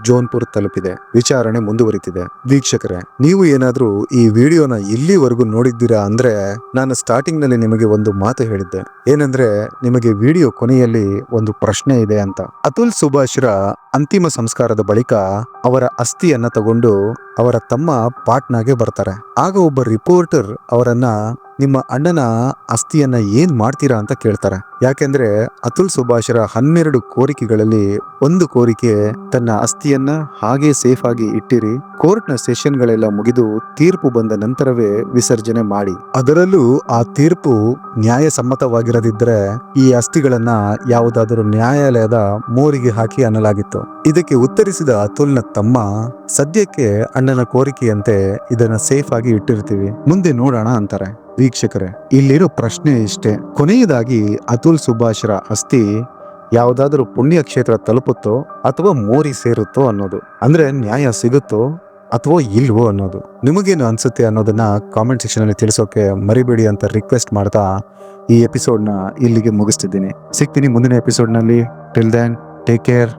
ಜೋನ್ಪುರ್ ತಲುಪಿದೆ. ವಿಚಾರಣೆ ಮುಂದುವರಿತಿದೆ. ವೀಕ್ಷಕರೇ, ನೀವು ಏನಾದ್ರೂ ಈ ವಿಡಿಯೋನ ಇಲ್ಲಿವರೆಗೂ ನೋಡಿದ್ದೀರಾ ಅಂದ್ರೆ ನಾನು ಸ್ಟಾರ್ಟಿಂಗ್ ನಲ್ಲಿ ನಿಮಗೆ ಒಂದು ಮಾತು ಹೇಳಿದ್ದೆ. ಏನಂದ್ರೆ ನಿಮಗೆ ವಿಡಿಯೋ ಕೊನೆಯಲ್ಲಿ ಒಂದು ಪ್ರಶ್ನೆ ಇದೆ ಅಂತ. ಅತುಲ್ ಸುಭಾಷ್ರ ಅಂತಿಮ ಸಂಸ್ಕಾರದ ಬಳಿಕ ಅವರ ಅಸ್ಥಿಯನ್ನ ತಗೊಂಡು ಅವರ ತಮ್ಮ ಪಾಟ್ನಾಗೆ ಬರ್ತಾರೆ. ಆಗ ಒಬ್ಬ ರಿಪೋರ್ಟರ್ ಅವರನ್ನ ನಿಮ್ಮ ಅಣ್ಣನ ಅಸ್ಥಿಯನ್ನ ಏನ್ ಮಾಡ್ತೀರಾ ಅಂತ ಕೇಳ್ತಾರೆ. ಯಾಕೆಂದ್ರೆ ಅತುಲ್ ಸುಭಾಷ್ರ 12 ಕೋರಿಕೆಗಳಲ್ಲಿ ಒಂದು ಕೋರಿಕೆ ತನ್ನ ಅಸ್ಥಿಯನ್ನ ಹಾಗೆ ಸೇಫ್ ಆಗಿ ಇಟ್ಟಿರಿ, ಕೋರ್ಟ್ನ ಸೆಷನ್ಗಳೆಲ್ಲ ಮುಗಿದು ತೀರ್ಪು ಬಂದ ನಂತರವೇ ವಿಸರ್ಜನೆ ಮಾಡಿ. ಅದರಲ್ಲೂ ಆ ತೀರ್ಪು ನ್ಯಾಯಸಮ್ಮತವಾಗಿರದಿದ್ರೆ ಈ ಅಸ್ಥಿಗಳನ್ನ ಯಾವುದಾದರೂ ನ್ಯಾಯಾಲಯದ ಮೋರಿಗೆ ಹಾಕಿ ಅನ್ನಲಾಗಿತ್ತು. ಇದಕ್ಕೆ ಉತ್ತರಿಸಿದ ಅತುಲ್ನ ತಮ್ಮ, ಸದ್ಯಕ್ಕೆ ಅಣ್ಣನ ಕೋರಿಕೆಯಂತೆ ಇದನ್ನ ಸೇಫ್ ಆಗಿ ಇಟ್ಟಿರ್ತೀವಿ, ಮುಂದೆ ನೋಡೋಣ ಅಂತಾರೆ. ವೀಕ್ಷಕರೇ, ಇಲ್ಲಿರೋ ಪ್ರಶ್ನೆ ಇಷ್ಟೇ. ಕೊನೆಯದಾಗಿ ಅತುಲ್ ಸುಭಾಷ್ರ ಅಸ್ಥಿ ಯಾವುದಾದ್ರೂ ಪುಣ್ಯ ಕ್ಷೇತ್ರ ತಲುಪುತ್ತೋ ಅಥವಾ ಮೋರಿ ಸೇರುತ್ತೋ ಅನ್ನೋದು. ಅಂದ್ರೆ ನ್ಯಾಯ ಸಿಗುತ್ತೋ ಅಥವಾ ಇಲ್ವೋ ಅನ್ನೋದು. ನಿಮಗೇನು ಅನ್ಸುತ್ತೆ ಅನ್ನೋದನ್ನ ಕಾಮೆಂಟ್ ಸೆಕ್ಷನ್ ಅಲ್ಲಿ ತಿಳಿಸೋಕೆ ಮರಿಬೇಡಿ ಅಂತ ರಿಕ್ವೆಸ್ಟ್ ಮಾಡ್ತಾ ಈ ಎಪಿಸೋಡ್ನ ಇಲ್ಲಿಗೆ ಮುಗಿಸ್ತಿದ್ದೀನಿ. ಸಿಗ್ತೀನಿ ಮುಂದಿನ ಎಪಿಸೋಡ್ನಲ್ಲಿ. Till then take care.